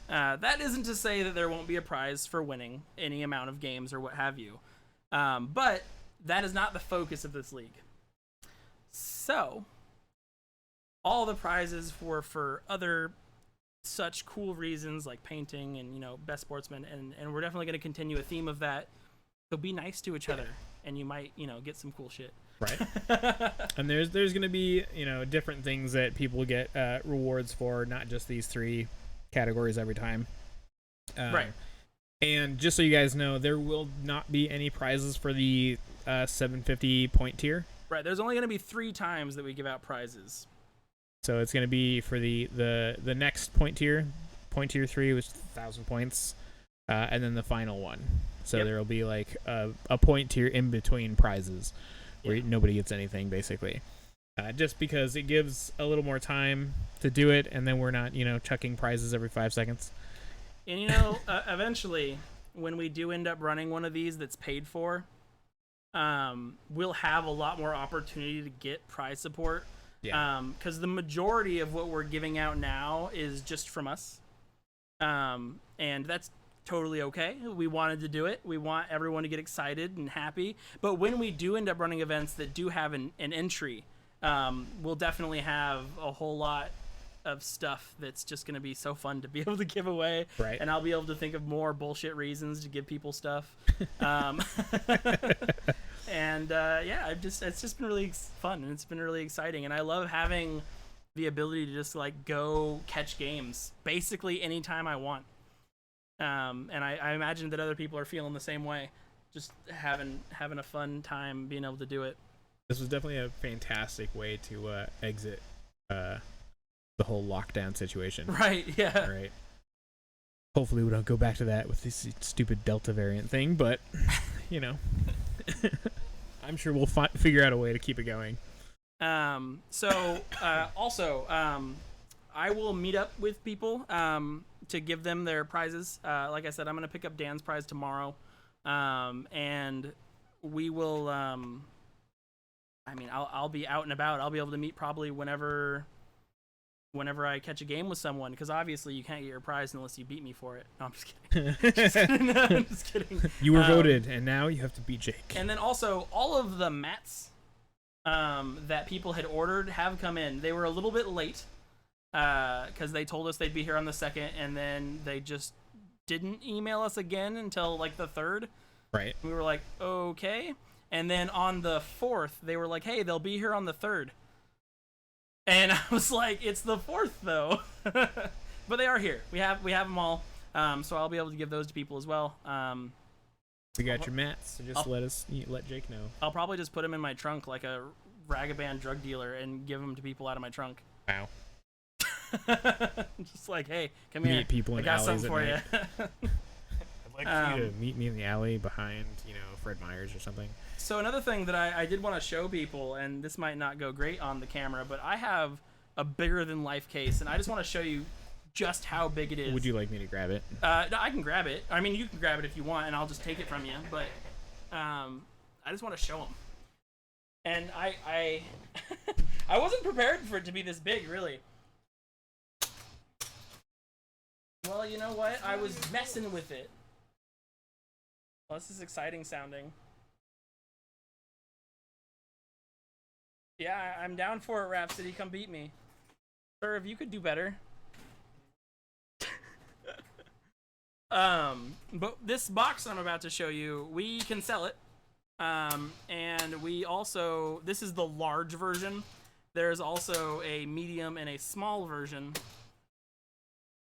That isn't to say that there won't be a prize for winning any amount of games or what have you. But that is not the focus of this league. So, all the prizes were for other such cool reasons like painting and, best sportsman. And we're definitely going to continue a theme of that. So be nice to each other and you might, get some cool shit. Right. And there's going to be, different things that people get rewards for, not just these 3 categories every time. Right. And just so you guys know, there will not be any prizes for the 750 point tier. Right. There's only going to be 3 times that we give out prizes. So it's going to be for the next point tier 3, which is 1,000 points, and then the final one. So there will be like a point tier in between prizes where nobody gets anything, basically. Just because it gives a little more time to do it, and then we're not, chucking prizes every 5 seconds. And, eventually, when we do end up running one of these that's paid for, we'll have a lot more opportunity to get prize support. Yeah. Because the majority of what we're giving out now is just from us. And that's totally okay. We wanted to do it. We want everyone to get excited and happy. But when we do end up running events that do have an entry, we'll definitely have a whole lot of stuff that's just going to be so fun to be able to give away. Right. And I'll be able to think of more bullshit reasons to give people stuff. And it's just been really fun, and it's been really exciting. And I love having the ability to just like go catch games basically anytime I want. And I imagine that other people are feeling the same way, just having a fun time being able to do it. This was definitely a fantastic way to exit the whole lockdown situation. Right, yeah. Right. Hopefully we don't go back to that with this stupid Delta variant thing, but, you know, I'm sure we'll figure out a way to keep it going. Also, I will meet up with people to give them their prizes. Like I said, I'm going to pick up Dan's prize tomorrow. And we will, I'll be out and about. I'll be able to meet probably whenever I catch a game with someone, because obviously you can't get your prize unless you beat me for it. No, I'm just kidding. No, I'm just kidding. You were voted, and now you have to beat Jake. And then also, all of the mats that people had ordered have come in. They were a little bit late because they told us they'd be here on the 2nd, and then they just didn't email us again until like the 3rd. Right. We were like, okay. And then on the 4th, they were like, hey, they'll be here on the 3rd. And I was like, it's the 4th though. But they are here. We have them all. So I'll be able to give those to people as well. We got your mats, so just let Jake know. I'll probably just put them in my trunk like a ragaband drug dealer and give them to people out of my trunk. Wow. Just like, hey, come here. Meet people in I got alleys something for you. I'd like you to meet me in the alley behind, Fred Meyers or something. So another thing that I did want to show people, and this might not go great on the camera, but I have a bigger than life case, and I just want to show you just how big it is. Would you like me to grab it? No, I can grab it. I mean, you can grab it if you want, and I'll just take it from you. But I just want to show them. And I wasn't prepared for it to be this big, really. Well, you know what? I was messing with it. Well, this is exciting sounding. Yeah, I'm down for it, Rhapsody. Come beat me. Sir, if you could do better. But this box I'm about to show you, we can sell it. And we also, this is the large version. There's also a medium and a small version.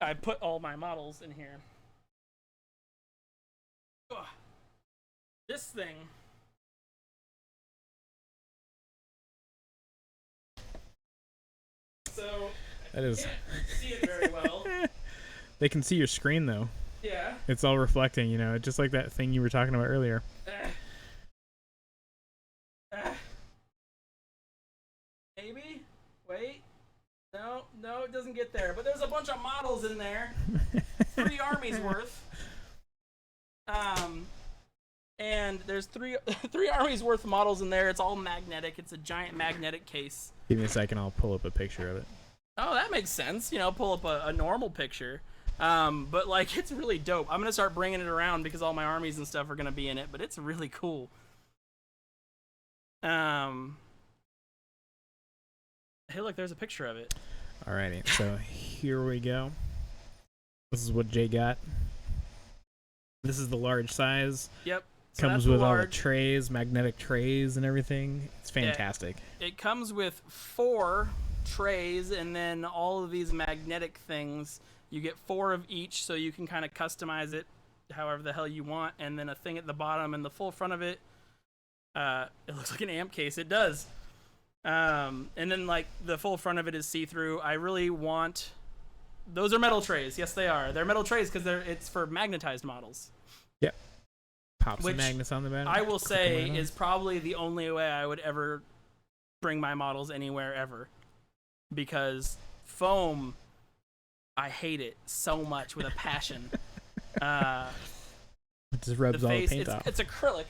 I put all my models in here. Ugh. This thing. So, that is. Can't see it very well. They can see your screen though. Yeah. It's all reflecting, just like that thing you were talking about earlier. Maybe? Wait. No, it doesn't get there. But there's a bunch of models in there. 3 armies worth. And there's three armies worth of models in there. It's all magnetic. It's a giant magnetic case. Give me a second, I'll pull up a picture of it. Oh, that makes sense. Pull up a normal picture. But like, it's really dope. I'm gonna start bringing it around because all my armies and stuff are gonna be in it. But it's really cool. Hey, look, there's a picture of it. Alrighty, so here we go. This is what Jay got. This is the large size. Yep. So comes with all the trays, magnetic trays and everything. It's fantastic. Yeah, it comes with 4 trays and then all of these magnetic things. You get 4 of each, so you can kind of customize it however the hell you want. And then a thing at the bottom and the full front of it. It looks like an amp case. It does. And then like the full front of it is see-through. I really want... Those are metal trays. Yes, they are. They're metal trays because it's for magnetized models. Yep. Pop some magnets on the back. I will say is probably the only way I would ever bring my models anywhere ever. Because foam, I hate it so much with a passion. It just rubs all the paint off. It's acrylic.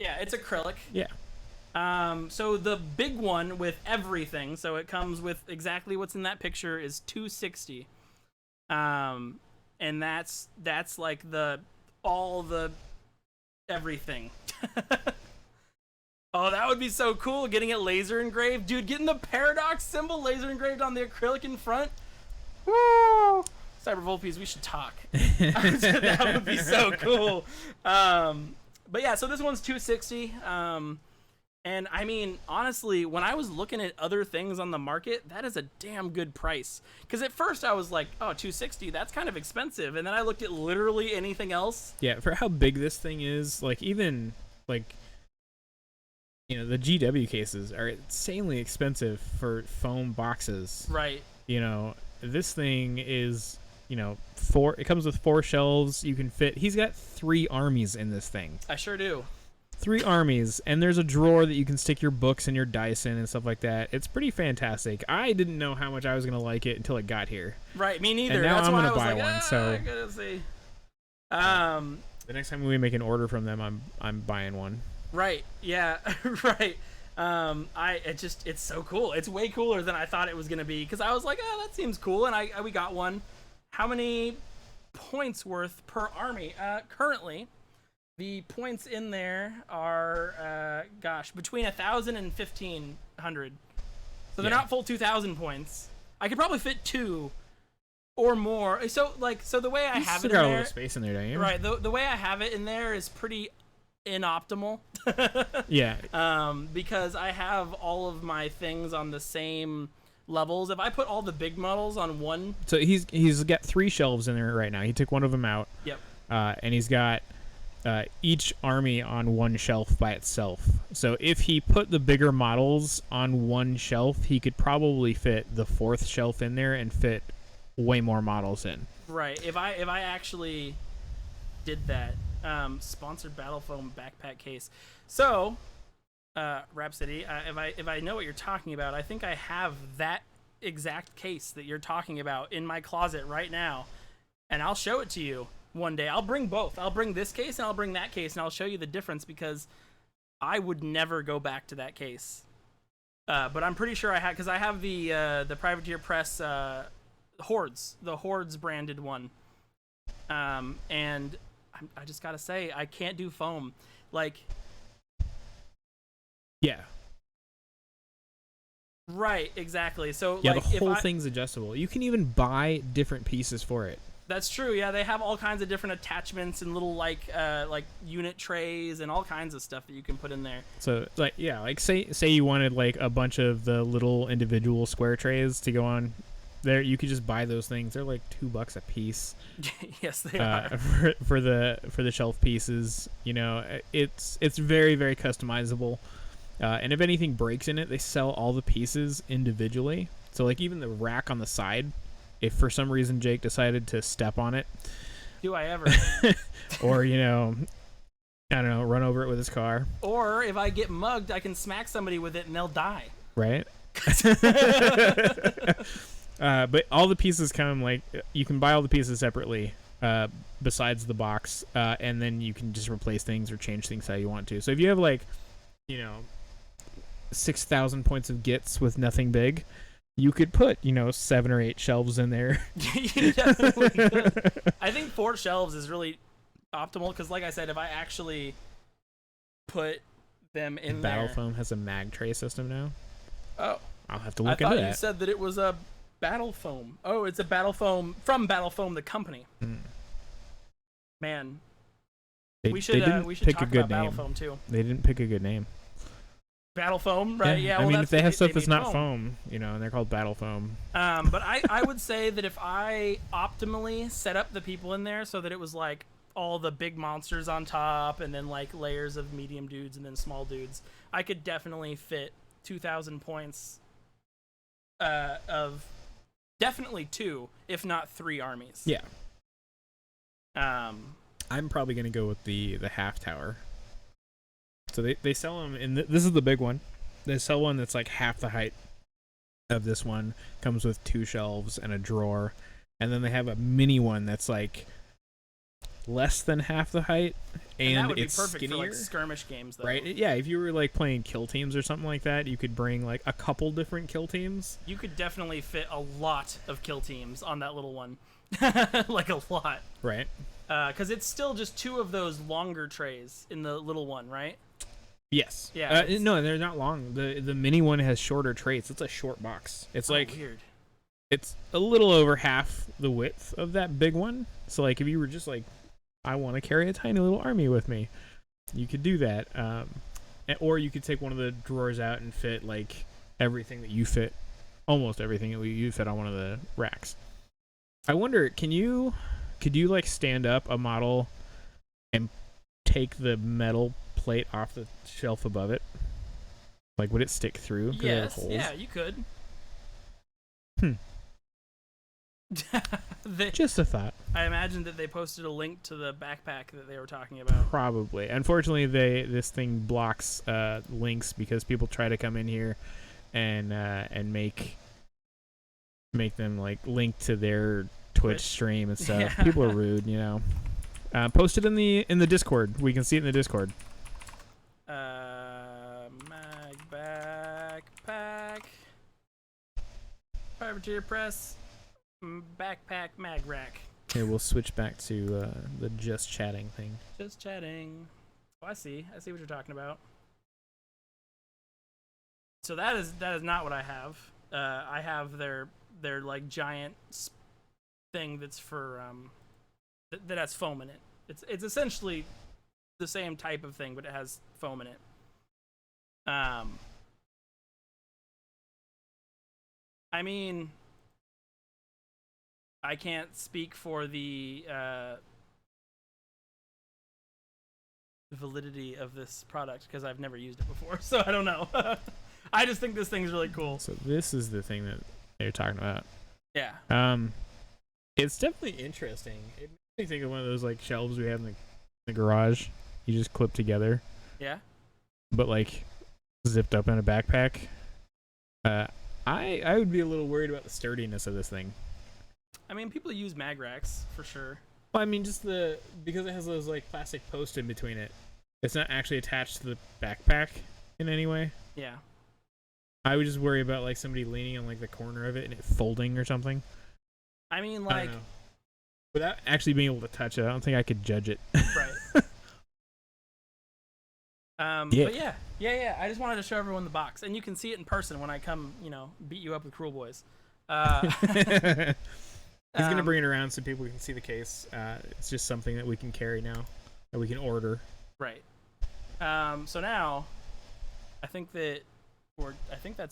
Yeah, it's acrylic. Yeah. So the big one with everything, so it comes with exactly what's in that picture, is 260. And that's like all the everything. Oh, that would be so cool, getting it laser engraved. Dude, getting the paradox symbol laser engraved on the acrylic in front. Woo! Cyber Volpies, we should talk. That would be so cool. But yeah, so this one's 260. And I mean, honestly, when I was looking at other things on the market, that is a damn good price. Because at first I was like, oh, 260, that's kind of expensive. And then I looked at literally anything else. Yeah, for how big this thing is, like even like, you know, the GW cases are insanely expensive for foam boxes. Right. You know, this thing is, you know, it comes with 4 shelves. You can fit, he's got 3 armies in this thing. I sure do. 3 armies, and there's a drawer that you can stick your books and your dice in and stuff like that. It's pretty fantastic. I didn't know how much I was gonna like it until it got here. Right, me neither. And now That's I'm why gonna I was buy like, one. So I gotta see. The next time we make an order from them, I'm buying one. Right. Yeah. Right. It's so cool. It's way cooler than I thought it was gonna be, because I was like, oh, that seems cool, and we got one. How many points worth per army? Currently, the points in there are, between 1,000 and 1,500. So they're not full 2,000 points. I could probably fit 2 or more. So the way I have it in got a there, little space in there, don't you? right? The way I have it in there is pretty inoptimal. Yeah. Because I have all of my things on the same levels. If I put all the big models on one, so he's got 3 shelves in there right now. He took one of them out. Yep. And he's got each army on one shelf by itself. So if he put the bigger models on one shelf, he could probably fit the 4th shelf in there and fit way more models in. Right. If I actually did that, sponsored Battle Foam backpack case. So, Rhapsody, if I know what you're talking about, I think I have that exact case that you're talking about in my closet right now, and I'll show it to you one day. I'll bring both. I'll bring this case and I'll bring that case, and I'll show you the difference, because I would never go back to that case. But I'm pretty sure I have, because I have the Privateer Press Hordes, the Hordes branded one. And I just gotta say, I can't do foam. Like, yeah. Right, exactly. So yeah, like, the whole thing's adjustable. You can even buy different pieces for it. That's true. Yeah, they have all kinds of different attachments and little like unit trays and all kinds of stuff that you can put in there. So like, yeah, like say you wanted like a bunch of the little individual square trays to go on there, you could just buy those things. They're like $2 a piece. Yes, they are. For the shelf pieces. You know, it's very, very customizable. And if anything breaks in it, they sell all the pieces individually. So like even the rack on the side, if for some reason Jake decided to step on it, do I ever? or, you know, I don't know, run over it with his car. Or if I get mugged, I can smack somebody with it and they'll die. Right. But all the pieces come, like, you can buy all the pieces separately, besides the box, and then you can just replace things or change things how you want to. So if you have, like, you know, 6,000 points of gits with nothing big, you could put, you know, 7 or 8 shelves in there. You definitely could. I think 4 shelves is really optimal, because like I said, if I actually put them in Battle there... Foam has a mag tray system now. Oh. I'll have to look into that. I thought you said that it was a Battle Foam. Oh, it's a Battle Foam from Battle Foam, the company. Man. We should pick talk a good about name. Battle Foam too. They didn't pick a good name. Battle Foam, right? Yeah. I Well, mean, if they have stuff that's not foam, foam, you know, and they're called Battle Foam. But I would say that if I optimally set up the people in there so that it was like all the big monsters on top and then like layers of medium dudes and then small dudes, I could definitely fit 2,000 points of definitely 2, if not 3 armies. Yeah. I'm probably gonna go with the half tower. So they sell them in this is the big one. They sell one that's like half the height of this one, comes with 2 shelves and a drawer, and then they have a mini one that's like less than half the height, and that would it's be perfect skinnier, for like skirmish games, though. right? Yeah, if you were like playing kill teams or something like that, you could bring like a couple different kill teams. You could definitely fit a lot of kill teams on that little one, like a lot, right? Because it's still just 2 of those longer trays in the little one, right? Yes. Yeah. No, they're not long. The mini one has shorter trays. It's a short box. It's like weird. It's a little over half the width of that big one. So like if you were just like, I want to carry a tiny little army with me, you could do that. Or you could take one of the drawers out and fit like everything that you fit, almost everything that you fit on one of the racks. I wonder, could you like stand up a model and take the metal plate off the shelf above it? Like, would it stick through? Yes. Yeah, you could. Just a thought. I imagine that they posted a link to the backpack that they were talking about. Probably. Unfortunately, this thing blocks links because people try to come in here and make them like link to their Twitch stream and stuff. Yeah. People are rude, you know. Post it in the Discord. We can see it in the Discord. Mag backpack, privateer press, backpack mag rack. Here, we'll switch back to the just chatting thing. Just chatting. Oh, I see what you're talking about. So that is not what I have. I have their like giant thing that's for that has foam in it. It's essentially the same type of thing, but it has foam in it. I mean, I can't speak for the validity of this product because I've never used it before, so I don't know. I just think this thing's really cool. So this is the thing that they're talking about. Yeah. It's definitely interesting. It makes me think of one of those like shelves we have in the garage. You just clip together. Yeah. But like zipped up in a backpack. I would be a little worried about the sturdiness of this thing. I mean, people use mag racks for sure. Well, I mean, just because it has those like plastic posts in between it. It's not actually attached to the backpack in any way. Yeah. I would just worry about like somebody leaning on like the corner of it and it folding or something. I mean, like, without actually being able to touch it, I don't think I could judge it. Right. Yeah. But yeah. I just wanted to show everyone the box, and you can see it in person when I come, beat you up with Cruel Boys. He's gonna bring it around so people can see the case. It's just something that we can carry now, that we can order. Right. So now, I think that's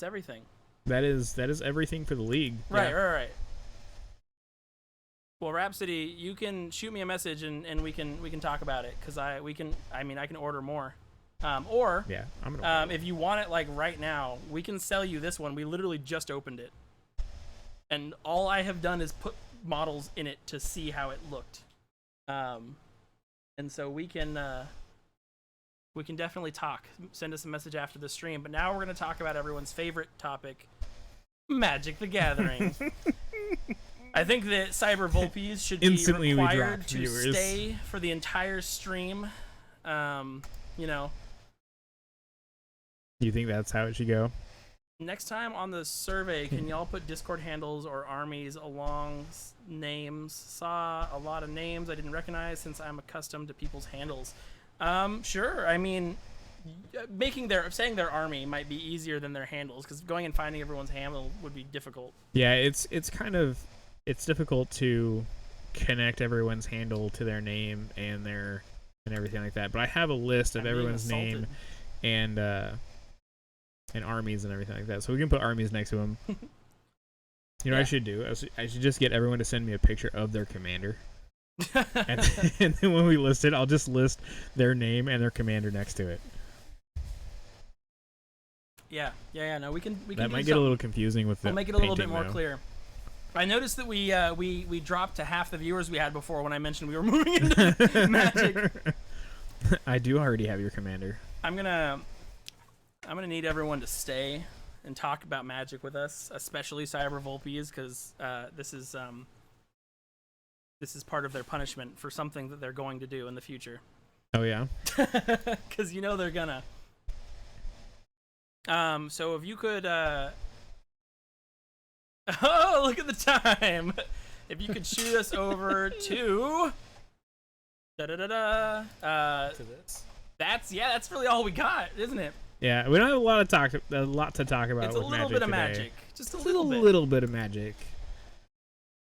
everything. That is everything for the league. Right. Yeah. Right. Well, Rhapsody, you can shoot me a message and we can talk about it because I can order more. Or yeah, I'm gonna if you want it like right now, we can sell you this one. We literally just opened it, and all I have done is put models in it to see how it looked. And so we can definitely talk. Send us a message after the stream. But now we're gonna talk about everyone's favorite topic, Magic the Gathering. I think that Cyber Volpes should be Instantly required to viewers. stay for the entire stream. You think that's how it should go? Next time on the survey, can y'all put Discord handles or armies along names? Saw a lot of names I didn't recognize since I'm accustomed to people's handles. Sure. I mean, saying their army might be easier than their handles because going and finding everyone's handle would be difficult. Yeah, it's difficult to connect everyone's handle to their name and everything like that. But I have a list of everyone's name and armies and everything like that, so we can put armies next to them. You know what I should do? I should just get everyone to send me a picture of their commander, and then when we list it, I'll just list their name and their commander next to it. Yeah. No, we can. That might get a little confusing with the. We'll make it a little bit more though. clear. I noticed that we dropped to half the viewers we had before when I mentioned we were moving into Magic. I do already have your commander. I'm gonna need everyone to stay and talk about Magic with us, especially Cyber Volpes, because this is part of their punishment for something that they're going to do in the future. Oh yeah. Because you know they're gonna. So if you could, oh, look at the time. If you could shoot us over to, to this. That's really all we got, isn't it? Yeah, we don't have a lot to talk about. It's a with little magic bit of today. magic, just a little bit of magic.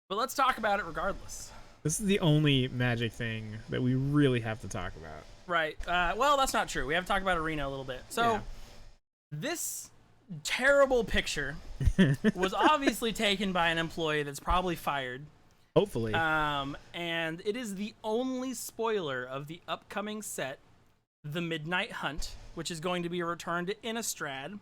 But let's talk about it regardless. This is the only magic thing that we really have to talk about. Right. Well, that's not true. We have to talk about Arena a little bit. So, Yeah. This terrible picture was obviously taken by an employee that's probably fired. Hopefully. And it is the only spoiler of the upcoming set, The Midnight Hunt, which is going to be a return to Innistrad.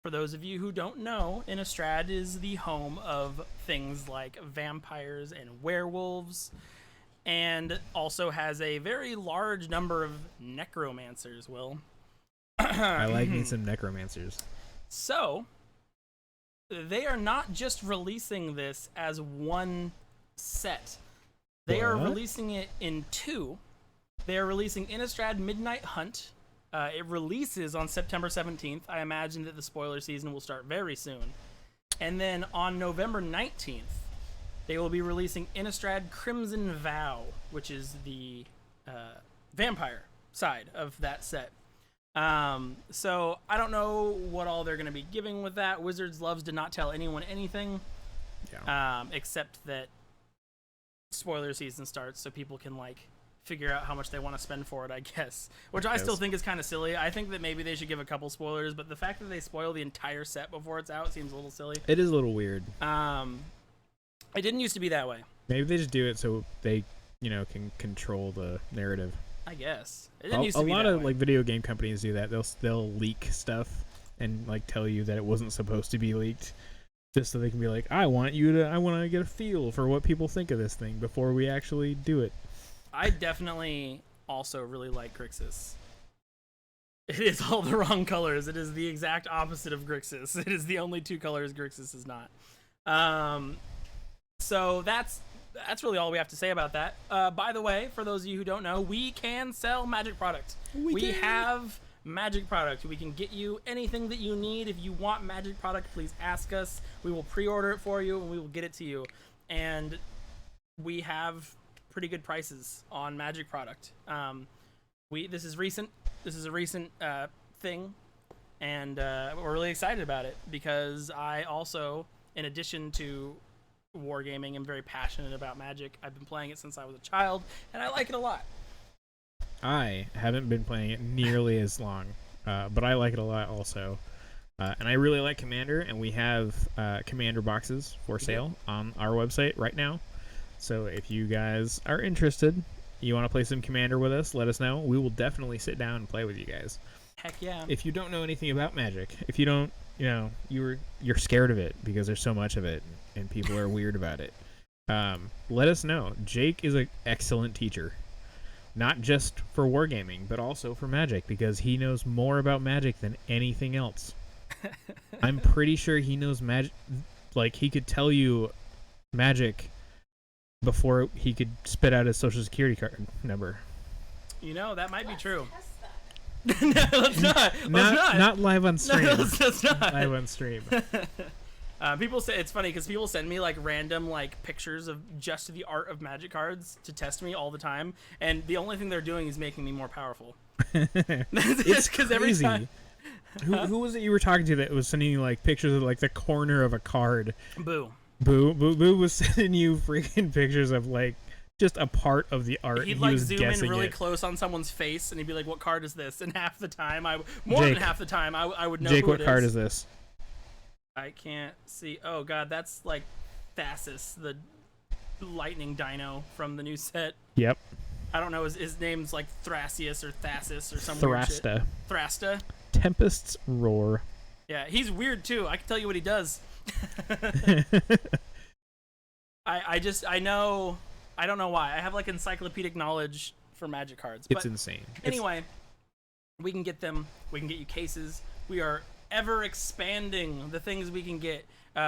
For those of you who don't know, Innistrad is the home of things like vampires and werewolves, and also has a very large number of necromancers, Will. I like me some necromancers. So, they are not just releasing this as one set. They are releasing it in two. They are releasing Innistrad Midnight Hunt. It releases on September 17th. I imagine that the spoiler season will start very soon. And then on November 19th, they will be releasing Innistrad Crimson Vow, which is the vampire side of that set. So I don't know what all they're going to be giving with that. Wizards loves to not tell anyone anything, except that spoiler season starts so people can figure out how much they want to spend for it, I guess. Which I still think is kind of silly. I think that maybe they should give a couple spoilers, but the fact that they spoil the entire set before it's out seems a little silly. It is a little weird. It didn't used to be that way. Maybe they just do it so they, can control the narrative. I guess. It didn't used to be that way. A lot of video game companies do that. They'll leak stuff and tell you that it wasn't supposed to be leaked, just so they can be like, I want to get a feel for what people think of this thing before we actually do it. I definitely also really like Grixis. It is all the wrong colors. It is the exact opposite of Grixis. It is the only two colors Grixis is not. So that's really all we have to say about that. By the way, for those of you who don't know, we can sell Magic product. We have Magic product. We can get you anything that you need. If you want Magic product, please ask us. We will pre-order it for you and we will get it to you. And we have pretty good prices on Magic product. This is recent. This is a recent thing, and we're really excited about it because I also, in addition to wargaming, am very passionate about Magic. I've been playing it since I was a child, and I like it a lot. I haven't been playing it nearly as long, but I like it a lot also. And I really like Commander, and we have Commander boxes for sale on our website right now. So if you guys are interested, you want to play some Commander with us, let us know. We will definitely sit down and play with you guys. Heck yeah. If you don't know anything about Magic, if you don't, you're scared of it because there's so much of it and people are weird about it, let us know. Jake is an excellent teacher, not just for wargaming, but also for Magic, because he knows more about Magic than anything else. I'm pretty sure he knows Magic. He could tell you Magic before he could spit out his social security card number. That might be true. No, let's not. Not live on stream. No, let's not. Live on stream. People say it's funny because people send me random pictures of just the art of Magic cards to test me all the time, and the only thing they're doing is making me more powerful. It's crazy. Every time. Who was it you were talking to that was sending you pictures of the corner of a card? Boo was sending you freaking pictures of just a part of the art. He'd and he was zoom in really it. close on someone's face, and he'd be like, "What card is this?" And half the time, than half the time, I would know. Jake, who what card is this? I can't see. Oh god, that's Thassus, the lightning dino from the new set. Yep. I don't know. His name's Thrasius or Thassus or some weird shit. Thrasta. Tempest's Roar. Yeah, he's weird too. I can tell you what he does. I know. I don't know why. I have encyclopedic knowledge for Magic cards. It's insane. Anyway, we can get them. We can get you cases. We are ever expanding the things we can get.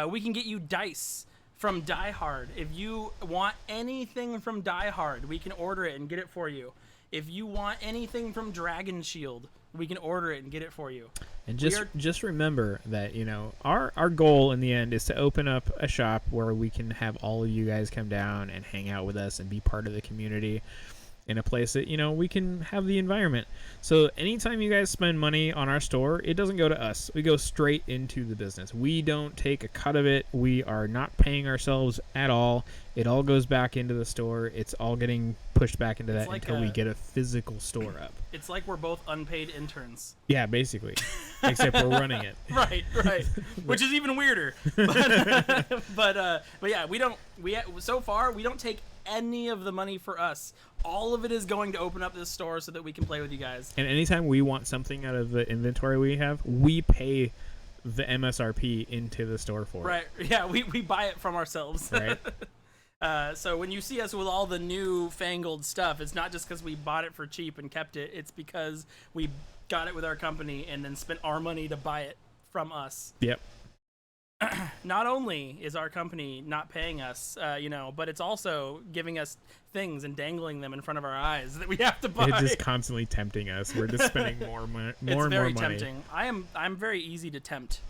We can get you dice from Die Hard. If you want anything from Die Hard, we can order it and get it for you. If you want anything from Dragon Shield, we can order it and get it for you. And just remember that, you know, our goal in the end is to open up a shop where we can have all of you guys come down and hang out with us and be part of the community in a place that, you know, we can have the environment. So anytime you guys spend money on our store, it doesn't go to us. We go straight into the business. We don't take a cut of it. We are not paying ourselves at all. It all goes back into the store. It's all getting pushed back into that until we get a physical store up. It's like we're both unpaid interns. Yeah, basically. Except we're running it. Right. Which is even weirder. But yeah, so far we don't take any of the money for us. All of it is going to open up this store so that we can play with you guys. And anytime we want something out of the inventory we have, we pay the MSRP into the store for it. Right. Yeah, we buy it from ourselves. Right. So when you see us with all the new fangled stuff, it's not just because we bought it for cheap and kept it. It's because we got it with our company and then spent our money to buy it from us. Yep. Not only is our company not paying us, but it's also giving us things and dangling them in front of our eyes that we have to buy. It's just constantly tempting us. We're just spending more and more money. It's very tempting. I'm very easy to tempt.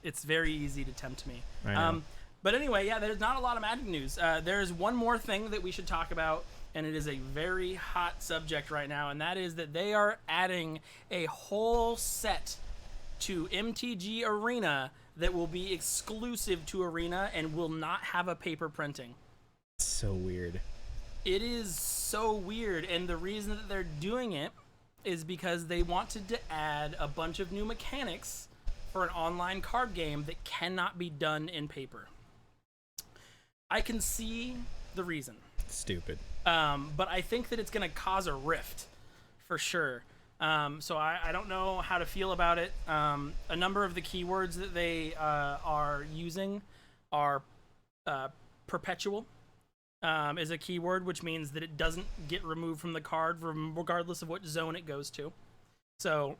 It's very easy to tempt me. I know. But anyway, yeah, there's not a lot of Magic news. There's one more thing that we should talk about, and it is a very hot subject right now, and that is that they are adding a whole set to MTG Arena that will be exclusive to Arena and will not have a paper printing. So weird. It is so weird, and the reason that they're doing it is because they wanted to add a bunch of new mechanics for an online card game that cannot be done in paper. I can see the reason. Stupid. But I think that it's going to cause a rift for sure. So I don't know how to feel about it. A number of the keywords that they are using are perpetual is a keyword, which means that it doesn't get removed from the card regardless of what zone it goes to. So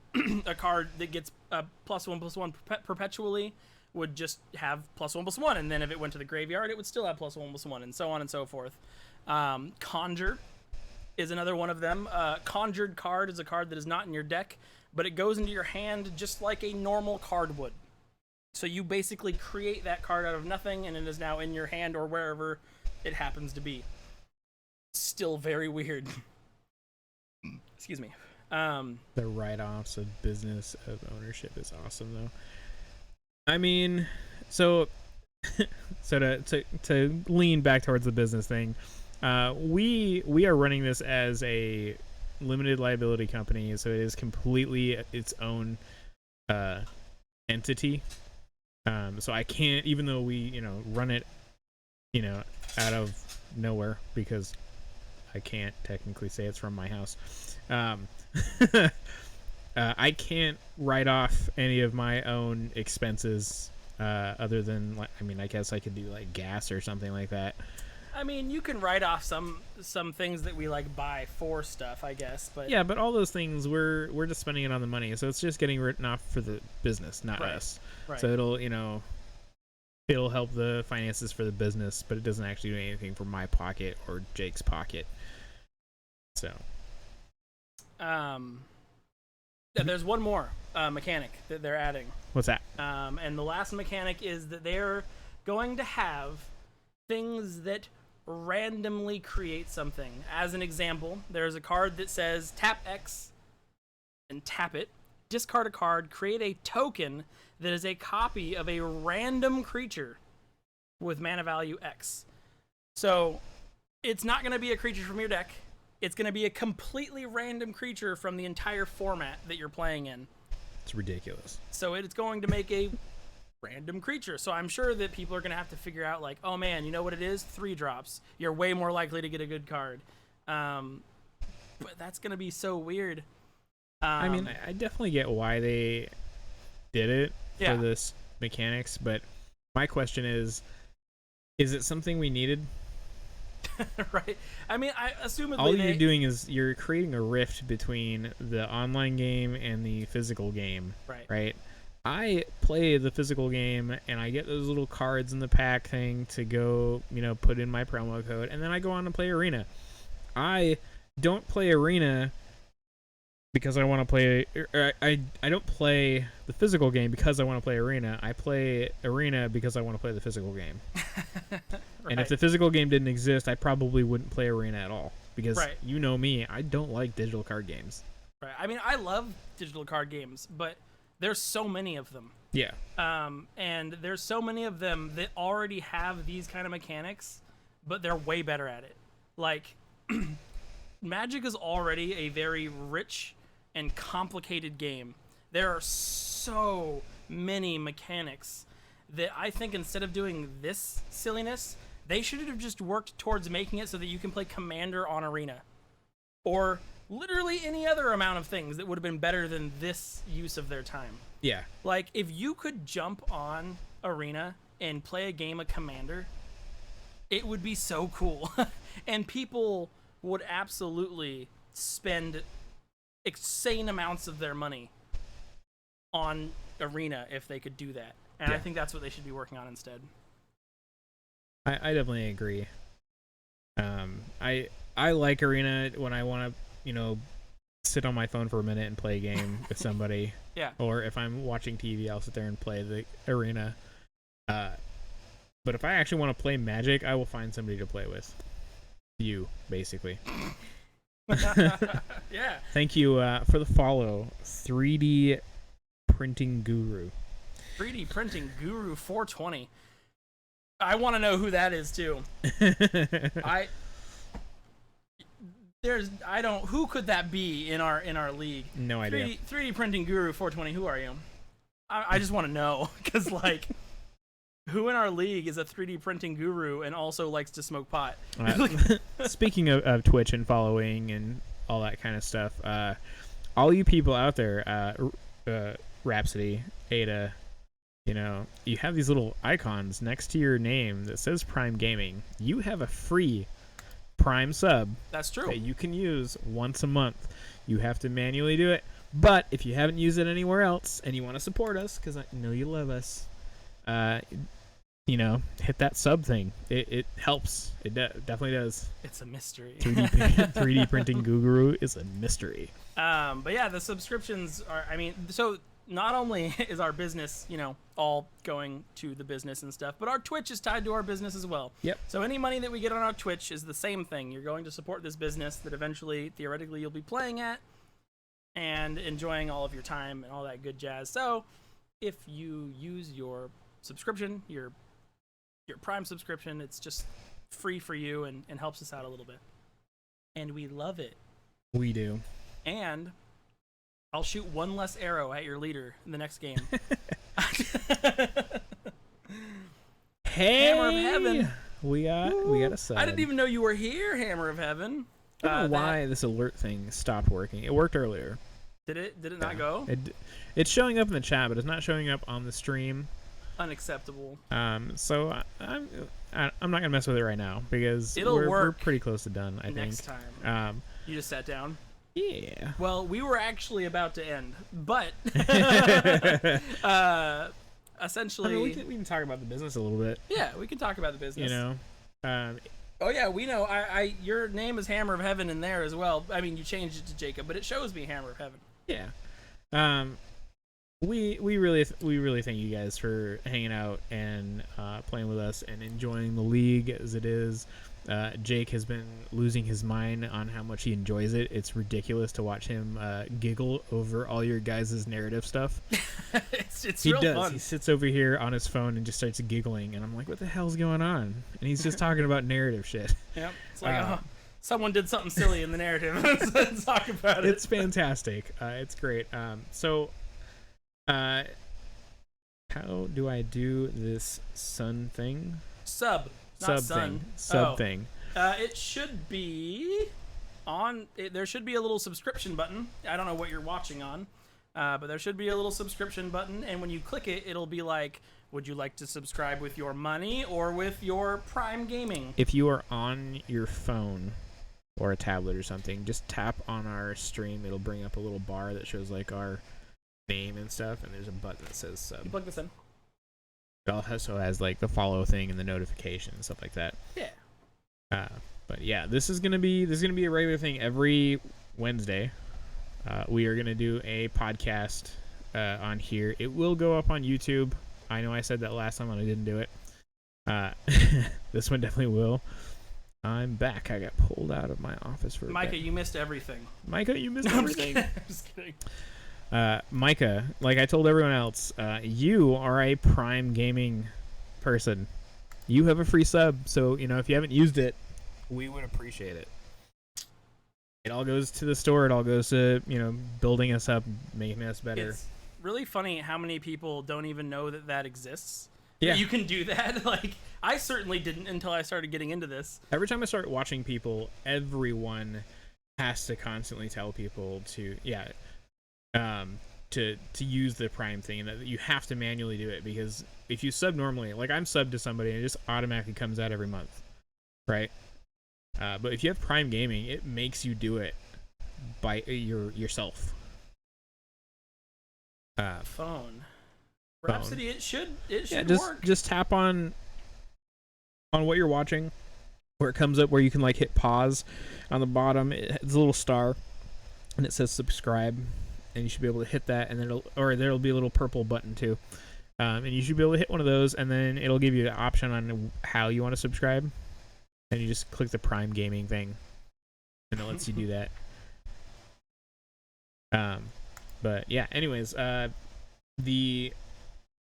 a card that gets +1/+1 perpetually would just have +1/+1, and then if it went to the graveyard, it would still have +1/+1, and so on and so forth. Conjure is another one of them. Conjured card is a card that is not in your deck, but it goes into your hand just like a normal card would. So you basically create that card out of nothing, and it is now in your hand or wherever it happens to be. Still very weird. Excuse me. The write-offs of business of ownership is awesome, though. I mean, so to lean back towards the business thing, we are running this as a limited liability company, so it is completely its own entity. So I can't, even though we run it out of nowhere, because I can't technically say it's from my house. I can't write off any of my own expenses other than, I guess I could do like gas or something like that. I mean, you can write off some things that we buy for stuff, I guess, but yeah, but all those things we're just spending it on the money, so it's just getting written off for the business, not us. Right. So it'll help the finances for the business, but it doesn't actually do anything for my pocket or Jake's pocket. So, there's one more mechanic that they're adding. What's that? And the last mechanic is that they're going to have things that randomly create something. As an example, there's a card that says tap X and tap it, discard a card, create a token that is a copy of a random creature with mana value X. So it's not going to be a creature from your deck. It's going to be a completely random creature from the entire format that you're playing in. It's ridiculous. So it's going to make a random creature. So I'm sure that people are going to have to figure out, oh man, you know what it is? 3 drops. You're way more likely to get a good card. But that's going to be so weird. I mean, I definitely get why they did it for this mechanics, but my question is it something we needed? Right. I mean, I assumedly all you're doing is you're creating a rift between the online game and the physical game. Right. I play the physical game and I get those little cards in the pack thing to go, put in my promo code, and then I go on and play Arena. I don't play Arena because I want to play. I don't play the physical game because I want to play Arena. I play Arena because I want to play the physical game. Right. And if the physical game didn't exist, I probably wouldn't play Arena at all. Because you know me, I don't like digital card games. Right. I mean, I love digital card games, but there's so many of them. Yeah. And there's so many of them that already have these kind of mechanics, but they're way better at it. Like, Magic is already a very rich and complicated game. There are so many mechanics that I think instead of doing this silliness, they should have just worked towards making it so that you can play Commander on Arena. Or literally any other amount of things that would have been better than this use of their time. Yeah. Like, if you could jump on Arena and play a game of Commander, it would be so cool. And people would absolutely spend insane amounts of their money on Arena if they could do that. And I think that's what they should be working on instead. I definitely agree. I like Arena when I want to, sit on my phone for a minute and play a game with somebody. Yeah. Or if I'm watching TV, I'll sit there and play the Arena. But if I actually want to play Magic, I will find somebody to play with. You, basically. Yeah. Thank you for the follow, 3D Printing Guru. 3D Printing Guru 420. I want to know who that is too. Who could that be in our league? No idea. 3D Printing Guru 420. Who are you? I just want to know because who in our league is a 3D printing guru and also likes to smoke pot? Speaking of Twitch and following and all that kind of stuff, all you people out there, Rhapsody, Ada, you have these little icons next to your name that says Prime Gaming. You have a free Prime sub. That's true. That you can use once a month. You have to manually do it. But if you haven't used it anywhere else and you want to support us, because I know you love us, hit that sub thing. It helps. It definitely does. It's a mystery. 3D printing guru is a mystery. But yeah, the subscriptions are. So not only is our business, all going to the business and stuff, but our Twitch is tied to our business as well. Yep. So any money that we get on our Twitch is the same thing. You're going to support this business that eventually, theoretically, you'll be playing at and enjoying all of your time and all that good jazz. So if you use your subscription, your Prime subscription, it's just free for you and helps us out a little bit. And we love it. We do. And I'll shoot one less arrow at your leader in the next game. Hey, Hammer of Heaven. We got a sub. I didn't even know you were here, Hammer of Heaven. I don't know why this alert thing stopped working. It worked earlier. Did it not go? It's showing up in the chat, but it's not showing up on the stream. Unacceptable. So I'm not gonna mess with it right now because we're pretty close to done. I think next time. You just sat down. Yeah. Well, we were actually about to end, but essentially, we can talk about the business a little bit. Yeah, we can talk about the business. Oh yeah, we know. Your name is Hammer of Heaven in there as well. I mean, you changed it to Jacob, but it shows me Hammer of Heaven. Yeah. We really thank you guys for hanging out and playing with us and enjoying the league as it is. Jake has been losing his mind on how much he enjoys it. It's ridiculous to watch him giggle over all your guys' narrative stuff. It's he real does. fun. He sits over here on his phone and just starts giggling, and I'm like, "What the hell's going on?" And he's just talking about narrative shit. Yep. It's like, someone did something silly in the narrative. Let's talk about it. It's fantastic. It's great. How do I do this sun thing? Sub thing. It should be on. There should be a little subscription button. I don't know what you're watching on, but there should be a little subscription button, and when you click it, it'll be like, would you like to subscribe with your money or with your Prime Gaming? If you are on your phone or a tablet or something, just tap on our stream. It'll bring up a little bar that shows like our name and stuff, and there's a button that says sub. You plug this in. It also has like the follow thing and the notification and stuff like that. Yeah. But yeah, this is gonna be a regular thing every Wednesday. We are gonna do a podcast on here. It will go up on YouTube. I know I said that last time and I didn't do it. This one definitely will. I'm back. I got pulled out of my office for a Micah, bit. You missed everything. Micah, you missed everything. I'm just kidding. Micah, like I told everyone else, you are a Prime Gaming person. You have a free sub, so if you haven't used it, we would appreciate it. It all goes to the store. It all goes to building us up, making us better. It's really funny how many people don't even know that exists. Yeah, you can do that. Like, I certainly didn't until I started getting into this. Every time I start watching people, everyone has to constantly tell people to use the Prime thing, and that you have to manually do it, because if you sub normally, like I'm subbed to somebody and it just automatically comes out every month, right? But if you have Prime Gaming, it makes you do it by yourself. Phone. Rhapsody, it should work. Just tap on what you're watching, where it comes up where you can like hit pause on the bottom. It's a little star, and it says subscribe, and you should be able to hit that, and then there'll be a little purple button too, and you should be able to hit one of those, and then it'll give you an option on how you want to subscribe, and you just click the Prime Gaming thing, and it lets you do that. But yeah, anyways,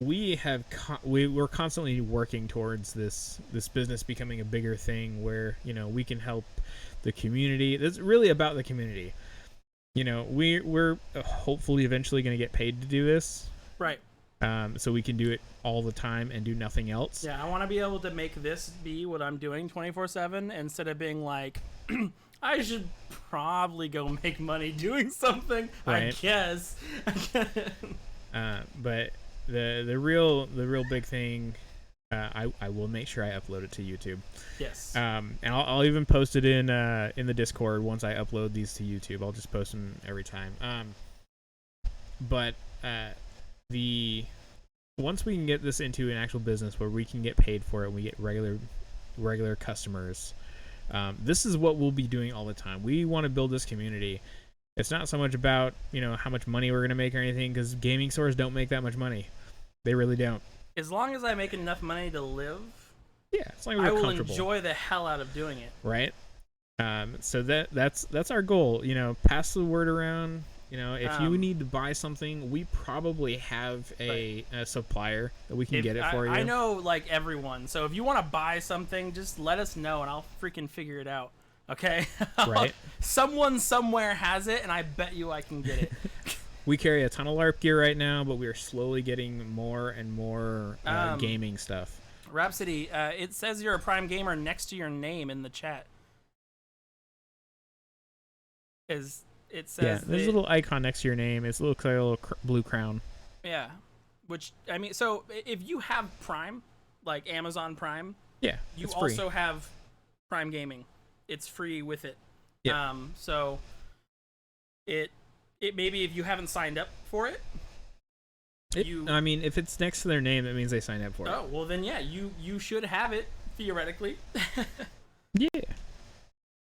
we're constantly working towards this business becoming a bigger thing where we can help the community. It's really about the community. We're hopefully eventually going to get paid to do this, right? So we can do it all the time and do nothing else. Yeah, I want to be able to make this be what I'm doing 24/7 instead of being like, I should probably go make money doing something. Right. I guess. But the real big thing, I will make sure I upload it to YouTube. Yes. And I'll even post it in the Discord once I upload these to YouTube. I'll just post them every time. But once we can get this into an actual business where we can get paid for it and we get regular customers, this is what we'll be doing all the time. We want to build this community. It's not so much about how much money we're gonna make or anything, because gaming stores don't make that much money. They really don't. As long as I make enough money to live, yeah, as long as we're I will comfortable. enjoy the hell out of doing it. Right. So that's our goal. Pass the word around. If you need to buy something, we probably have a supplier that we can get it for you. I know like everyone. So if you want to buy something, just let us know and I'll freaking figure it out. Okay. Right. Someone somewhere has it, and I bet you I can get it. We carry a ton of LARP gear right now, but we are slowly getting more and more gaming stuff. Rhapsody, it says you're a Prime Gamer next to your name in the chat. It says there's a little icon next to your name. It looks like a little blue crown. Yeah, which I mean, so if you have Prime, like Amazon Prime, yeah, you it's free. also have Prime Gaming. It's free with it. Yeah. So it maybe if you haven't signed up for it, I mean, if it's next to their name, that means they signed up for it. Oh, well then, yeah, you should have it theoretically. Yeah.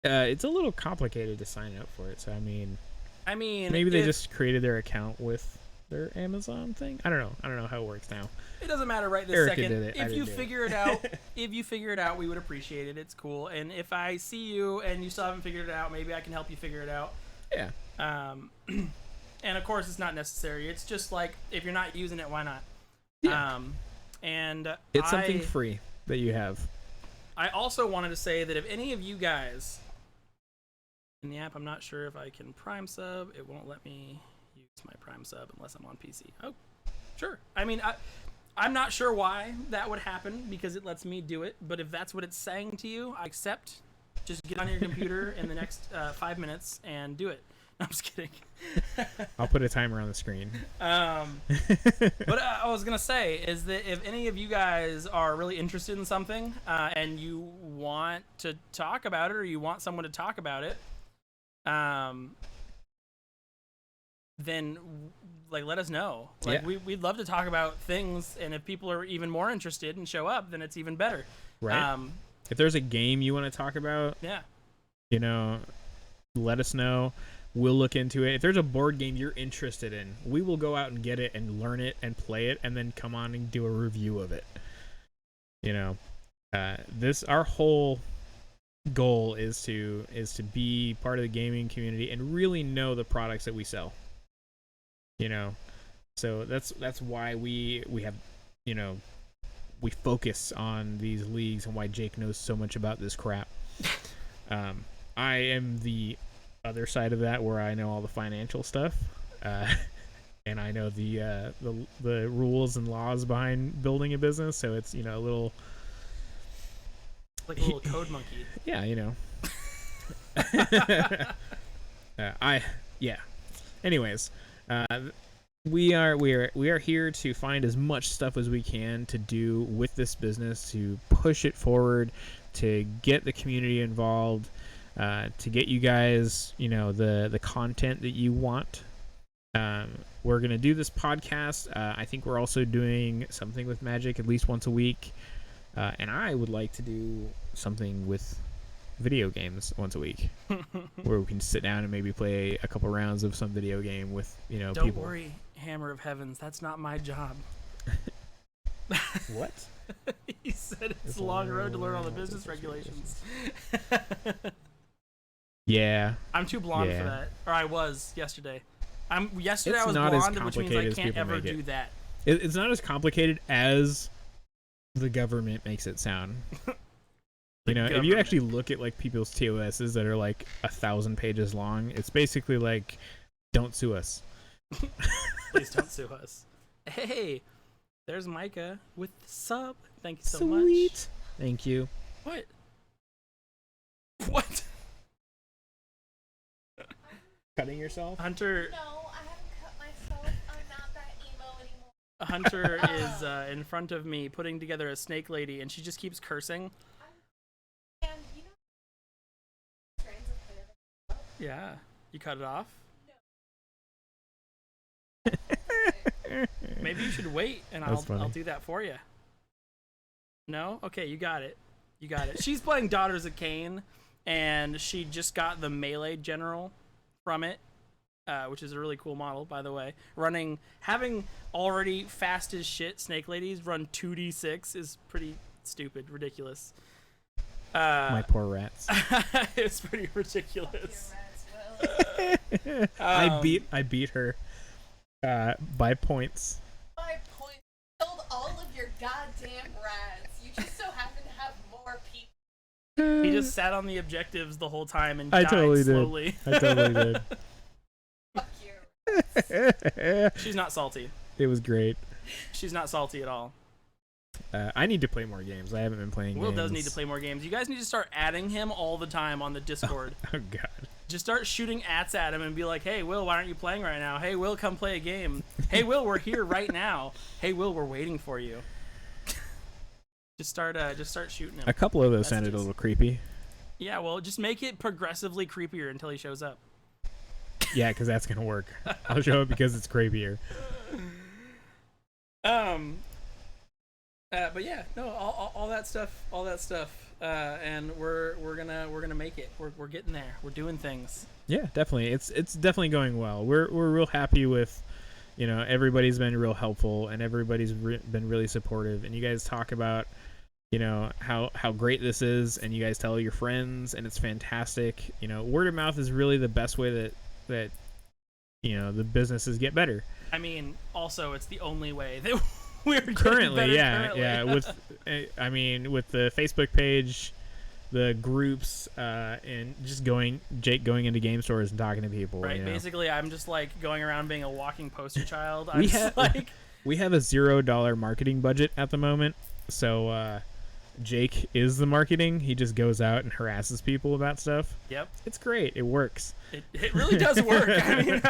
It's a little complicated to sign up for it, so I mean, maybe they just created their account with their Amazon thing. I don't know how it works now. It doesn't matter right this Erica second. did it. If you figure it out, we would appreciate it. It's cool. And if I see you and you still haven't figured it out, maybe I can help you figure it out. Yeah. And of course, it's not necessary. It's just like, if you're not using it, why not? Yeah. And it's something free that you have. I also wanted to say that if any of you guys in the app, I'm not sure if I can Prime sub. It won't let me use my Prime sub unless I'm on PC. Oh, sure. I mean, I'm not sure why that would happen, because it lets me do it. But if that's what it's saying to you, I accept. Just get on your computer in the next 5 minutes and do it. No, I'm just kidding. I'll put a timer on the screen. But I was going to say is that if any of you guys are really interested in something and you want to talk about it, or you want someone to talk about it, then like let us know. Like we'd love to talk about things, and if people are even more interested and show up, then it's even better. Right. if there's a game you want to talk about, Yeah. you know, let us know. We'll look into it. If there's a board game you're interested in, we will go out and get it and learn it and play it and then come on and do a review of it. You know, our whole goal is to be part of the gaming community and really know the products that we sell. You know, so that's why we have, you know, we focus on these leagues and why Jake knows so much about this crap. I am the other side of that, where I know all the financial stuff, and I know the rules and laws behind building a business. So it's, you know, a little like a little code monkey. Yeah, you know. Anyways, we are here to find as much stuff as we can to do with this business, to push it forward, to get the community involved, to get you guys, you know, the content that you want. We're gonna do this podcast. I think we're also doing something with Magic at least once a week, and I would like to do something with video games once a week, where we can sit down and maybe play a couple rounds of some video game with, you know, Don't people. Don't worry, Hammer of Heavens, that's not my job. What? He said it's a long road to learn all the business regulations. Yeah. I'm too blonde for that. Or I was yesterday. Yesterday It's I was not as blonde, which means I can't ever do that. It's not as complicated as the government makes it sound. You know, if you actually look at like people's TOSs that are like 1,000 pages long, it's basically like, don't sue us. Please don't sue us. Hey, there's Micah with the sub. Thank you so much. Sweet. Thank you. What? What? Cutting yourself? Hunter. No, I haven't cut myself. I'm not that emo anymore. Hunter is in front of me putting together a snake lady, and she just keeps cursing. And you know, strands of hair. Yeah. You cut it off? No. Maybe you should wait, and I'll do that for you. No? Okay, you got it. You got it. She's playing Daughters of Cain, and she just got the Melee General from it, which is a really cool model, by the way. Having already fast as shit snake ladies run 2d6 is pretty stupid, ridiculous. My poor rats. It's pretty ridiculous. I beat her by points. By points. Killed all of your goddamn rats. You just so happen to have more people. He just sat on the objectives the whole time and I died totally slowly. I totally did. Fuck you. She's not salty. It was great. She's not salty at all. I need to play more games. I haven't been playing Will games. does need to play more games. You guys need to start adding him all the time on the Discord. Oh, God. Just start shooting ats at him and be like, hey, Will, why aren't you playing right now? Hey, Will, come play a game. Hey, Will, we're here right now. Hey, Will, we're waiting for you. Just start shooting him. A couple of those Messages. sounded a little creepy. Yeah, well, just make it progressively creepier until he shows up. Yeah, because that's going to work. I'll show up because it's creepier. But yeah, no, all that stuff, and we're gonna make it. We're getting there. We're doing things. Yeah, definitely. It's definitely going well. We're real happy with, you know, everybody's been real helpful and everybody's been really supportive. And you guys talk about, you know, how great this is, and you guys tell your friends, and it's fantastic. You know, word of mouth is really the best way that you know, the businesses get better. I mean, also it's the only way that we're currently, currently. yeah. With with the Facebook page, the groups, and just Jake going into game stores and talking to people. Right. You know? Basically, I'm just like going around being a walking poster child. we have a $0 marketing budget at the moment, so Jake is the marketing. He just goes out and harasses people about stuff. Yep. It's great. It works. It really does work. I mean,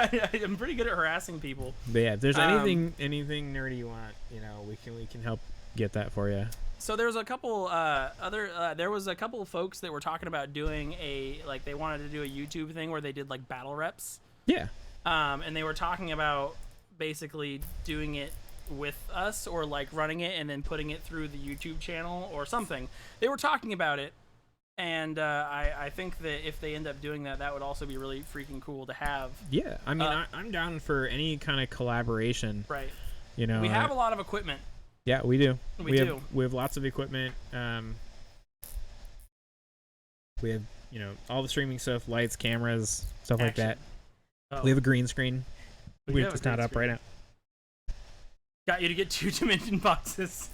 I'm pretty good at harassing people. But yeah, if there's anything nerdy you want, you know, we can help get that for you. So there's a couple there was a couple of folks that were talking about doing they wanted to do a YouTube thing where they did like battle reps. Yeah. And they were talking about basically doing it with us, or like running it and then putting it through the YouTube channel or something. They were talking about it, and I think that if they end up doing that, that would also be really freaking cool to have. Yeah, I mean, I'm down for any kind of collaboration. Right. You know, we have a lot of equipment. Yeah, we do. We do. We have lots of equipment. We have, you know, all the streaming stuff, lights, cameras, stuff like that. Oh. We have a green screen. We It's not up right now. Got you to get 2 dimension boxes.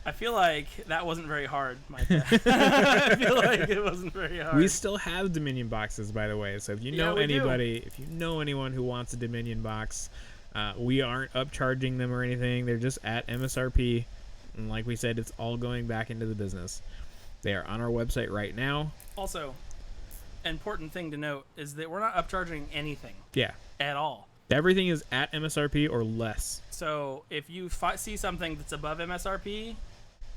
I feel like that wasn't very hard, Micah. I feel like it wasn't very hard. We still have Dominion boxes, by the way. So if you know anybody, if you know anyone who wants a Dominion box, we aren't upcharging them or anything. They're just at MSRP. And like we said, it's all going back into the business. They are on our website right now. Also, an important thing to note is that we're not upcharging anything. Yeah. At all. Everything is at MSRP or less. So if you see something that's above MSRP,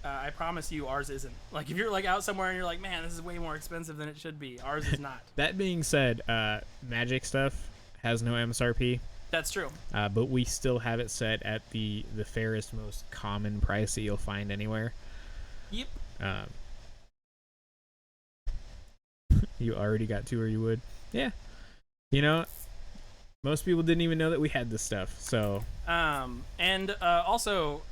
I promise you ours isn't. Like if you're like out somewhere and you're like, man, this is way more expensive than it should be, ours is not. That being said, Magic stuff has no MSRP. That's true. But we still have it set at the fairest, most common price that you'll find anywhere. Yep. You already got 2 or you would. Yeah. You know, most people didn't even know that we had this stuff. So. And also,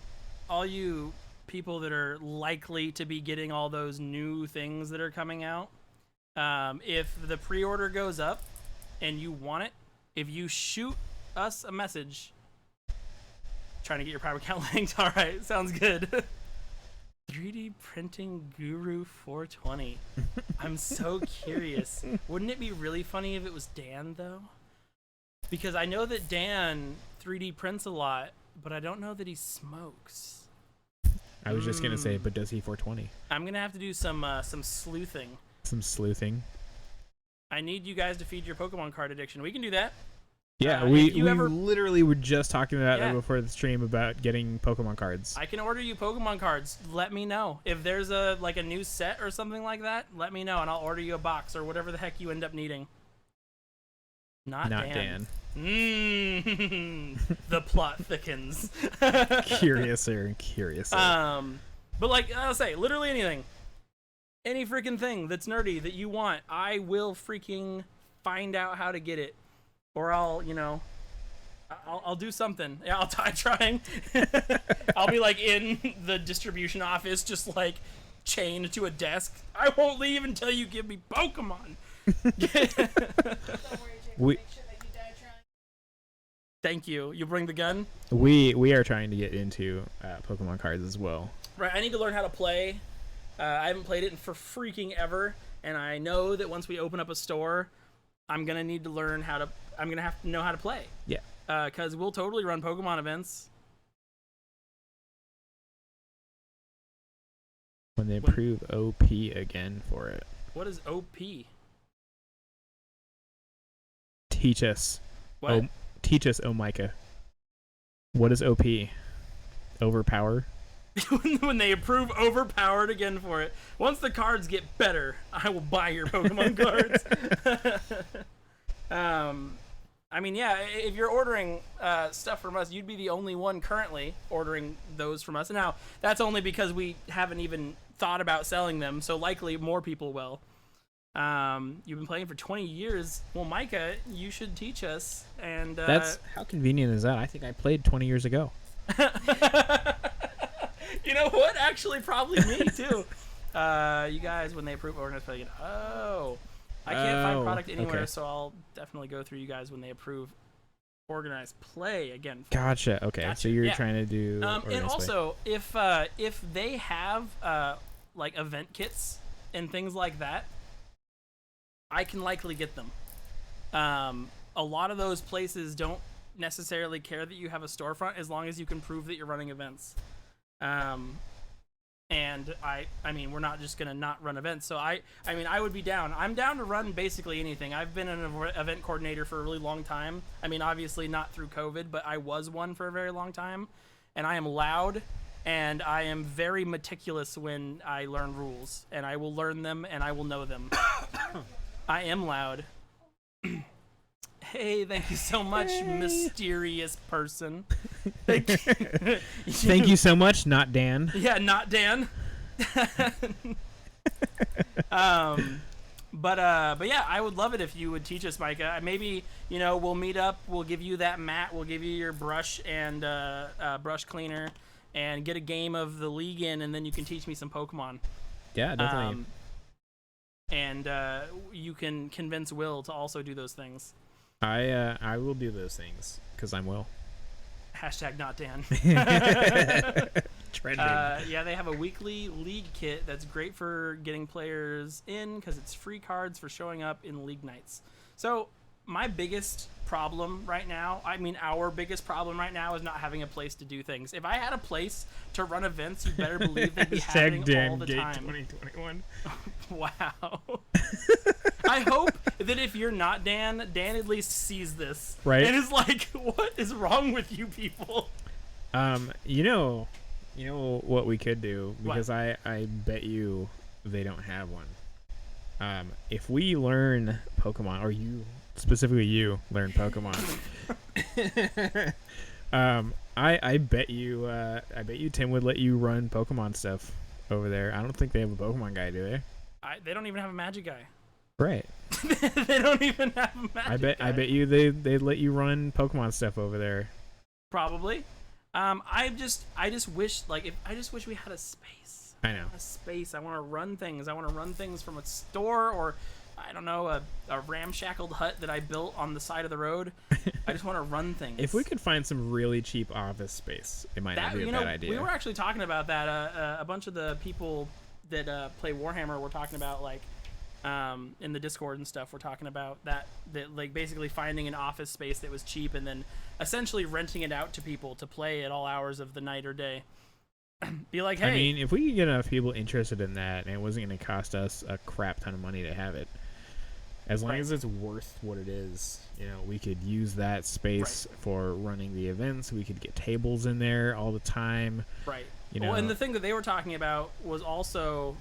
all you people that are likely to be getting all those new things that are coming out, if the pre-order goes up and you want it, if you shoot us a message trying to get your private account linked. All right, sounds good. 3D printing guru 420. I'm so curious. Wouldn't it be really funny if it was Dan though? Because I know that Dan 3D prints a lot, but I don't know that he smokes. I was just gonna say, but does he 420? I'm gonna have to do some sleuthing. Some sleuthing. I need you guys to feed your Pokemon card addiction. We can do that. Yeah, we literally were just talking about that before the stream about getting Pokemon cards. I can order you Pokemon cards. Let me know. If there's a new set or something like that, let me know and I'll order you a box or whatever the heck you end up needing. Not Dan. The plot thickens. Curiouser and curiouser. But like I'll say, literally anything. Any freaking thing that's nerdy that you want, I will freaking find out how to get it. Or I'll do something. Yeah, I'll try trying. I'll be like in the distribution office, just like chained to a desk. I won't leave until you give me Pokemon. Don't worry, Jake. Make sure that you die trying. Thank you. You bring the gun? We are trying to get into Pokemon cards as well. Right. I need to learn how to play. I haven't played it for freaking ever, and I know that once we open up a store, I'm gonna need to learn how to. I'm gonna have to know how to play. Yeah. Because we'll totally run Pokemon events. When they approve OP again for it. What is OP? Teach us. What? Teach us, Micah. What is OP? Overpower? When they approve overpowered again for it. Once the cards get better, I will buy your Pokemon cards. I mean, yeah, if you're ordering stuff from us, you'd be the only one currently ordering those from us. Now, that's only because we haven't even thought about selling them, so likely more people will. You've been playing for 20 years. Well, Micah, you should teach us. And that's how convenient is that? I think I played 20 years ago. You know what? Actually, probably me too. You guys, when they approve organized play, I can't find product anywhere, so I'll definitely go through you guys when they approve organized play again. Gotcha. Okay, gotcha. So you're trying to do. And also, if they have like event kits and things like that, I can likely get them. A lot of those places don't necessarily care that you have a storefront as long as you can prove that you're running events. And I mean, we're not just gonna not run events. So I mean, I would be down. I'm down to run basically anything. I've been an event coordinator for a really long time. I mean, obviously not through COVID, but I was one for a very long time. And I am loud, and I am very meticulous when I learn rules, and I will learn them, and I will know them. I am loud. Hey, thank you so much, mysterious person. Thank you. Thank you so much, not Dan. Yeah, not Dan. But yeah, I would love it if you would teach us, Micah. Maybe, we'll meet up. We'll give you that mat. We'll give you your brush and brush cleaner, and get a game of the league in, and then you can teach me some Pokemon. Yeah, definitely. And you can convince Will to also do those things. I will do those things because I'm Will. Hashtag not Dan. Trending. Yeah, they have a weekly league kit that's great for getting players in because it's free cards for showing up in league nights. So my biggest problem right now, our biggest problem right now is not having a place to do things. If I had a place to run events, you better believe they'd be happening all the time. 2021. Wow. I hope that if you're not Dan at least sees this. Right. And is like, what is wrong with you people? You know what we could do, because What? I bet you they don't have one. If we learn Pokemon, or specifically you learn Pokemon, I bet you Tim would let you run Pokemon stuff over there. I don't think they have a Pokemon guy, do they? They don't even have a magic guy. Right. They don't even have a magic guy. I bet you they'd let you run Pokemon stuff over there. Probably. I just wish we had a space. I know. A space. I want to run things. I want to run things from a store, or I don't know, a ramshackled hut that I built on the side of the road. I just want to run things. If we could find some really cheap office space, it might not be a bad idea. We were actually talking about that. A bunch of the people that play Warhammer were talking about, like, in the Discord and stuff, we're talking about that like basically finding an office space that was cheap and then essentially renting it out to people to play at all hours of the night or day. Be like, hey. I mean, if we could get enough people interested in that and it wasn't going to cost us a crap ton of money to have it, as long as it's worth what it is, we could use that space for running the events. We could get tables in there all the time. Right. Well, and the thing that they were talking about was also,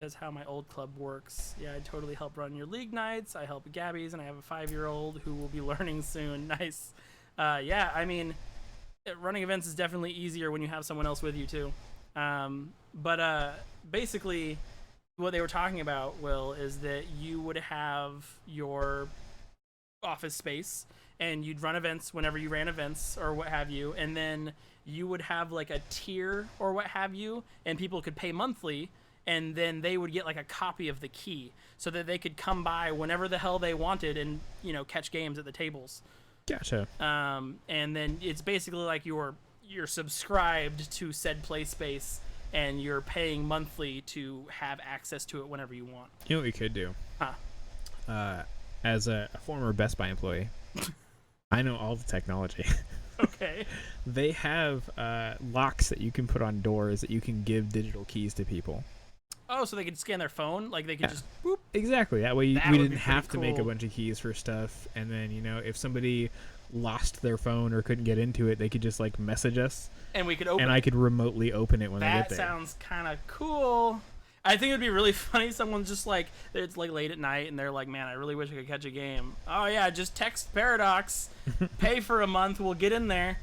that's how my old club works. Yeah, I totally help run your league nights. I help Gabby's, and I have a 5-year-old who will be learning soon. Nice. Yeah, I mean, running events is definitely easier when you have someone else with you, too. But basically, what they were talking about, Will, is that you would have your office space, and you'd run events whenever you ran events or what have you, and then you would have, like, a tier or what have you, and people could pay monthly, and then they would get like a copy of the key so that they could come by whenever the hell they wanted and, catch games at the tables. Gotcha. And then it's basically like you're subscribed to said play space and you're paying monthly to have access to it whenever you want. You know what we could do? Huh? As a former Best Buy employee, I know all the technology. Okay. They have locks that you can put on doors that you can give digital keys to people. Oh, so they could scan their phone? Like they could just boop? Exactly. That way That we would didn't be have to pretty make a cool. bunch of keys for stuff. And then, if somebody lost their phone or couldn't get into it, they could just like message us. And we could open And it. I could remotely open it when they get That there. sounds kind of cool. I think it'd be really funny. Someone's just like, it's like late at night, and they're like, "Man, I really wish I could catch a game." Oh yeah, just text Paradox, pay for a month, we'll get in there.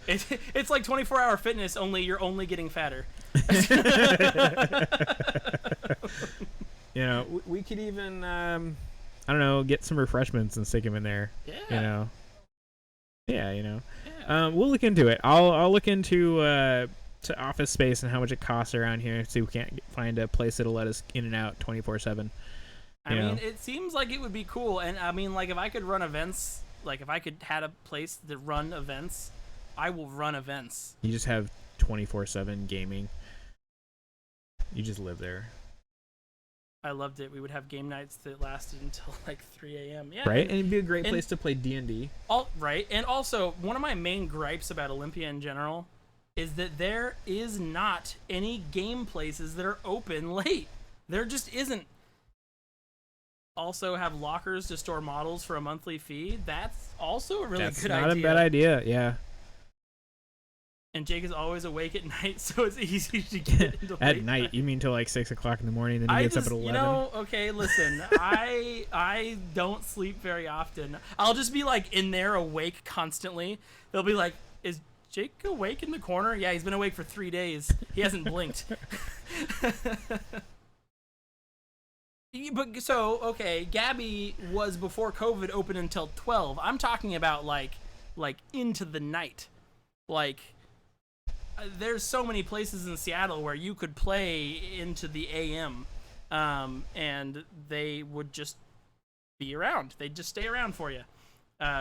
It's like 24-hour fitness, only you're only getting fatter. We could even, I don't know, get some refreshments and stick them in there. Yeah. Yeah. We'll look into it. I'll look into to office space and how much it costs around here. See if we can't find a place that'll let us in and out 24/7. I mean, it seems like it would be cool, and I mean, like if I could run events, like if I could had a place that run events, I will run events. You just have 24/7 gaming. You just live there. I loved it. We would have game nights that lasted until like 3 a.m. Yeah, Right, and it'd be a great place to play D&D. Right, and also one of my main gripes about Olympia in general is that there is not any game places that are open late. There just isn't. Also have lockers to store models for a monthly fee. That's also a really good idea. That's not a bad idea, yeah. And Jake is always awake at night, so it's easy to get into At night? You mean till like 6 o'clock in the morning? Then he gets up at 11. You know, okay, listen, I don't sleep very often. I'll just be like in there awake constantly. They'll be like, "Is Jake awake in the corner?" Yeah, he's been awake for 3 days. He hasn't blinked. But so okay, Gabby was before COVID open until 12. I'm talking about like into the night, like. There's so many places in Seattle where you could play into the AM, and they would just be around. They'd just stay around for you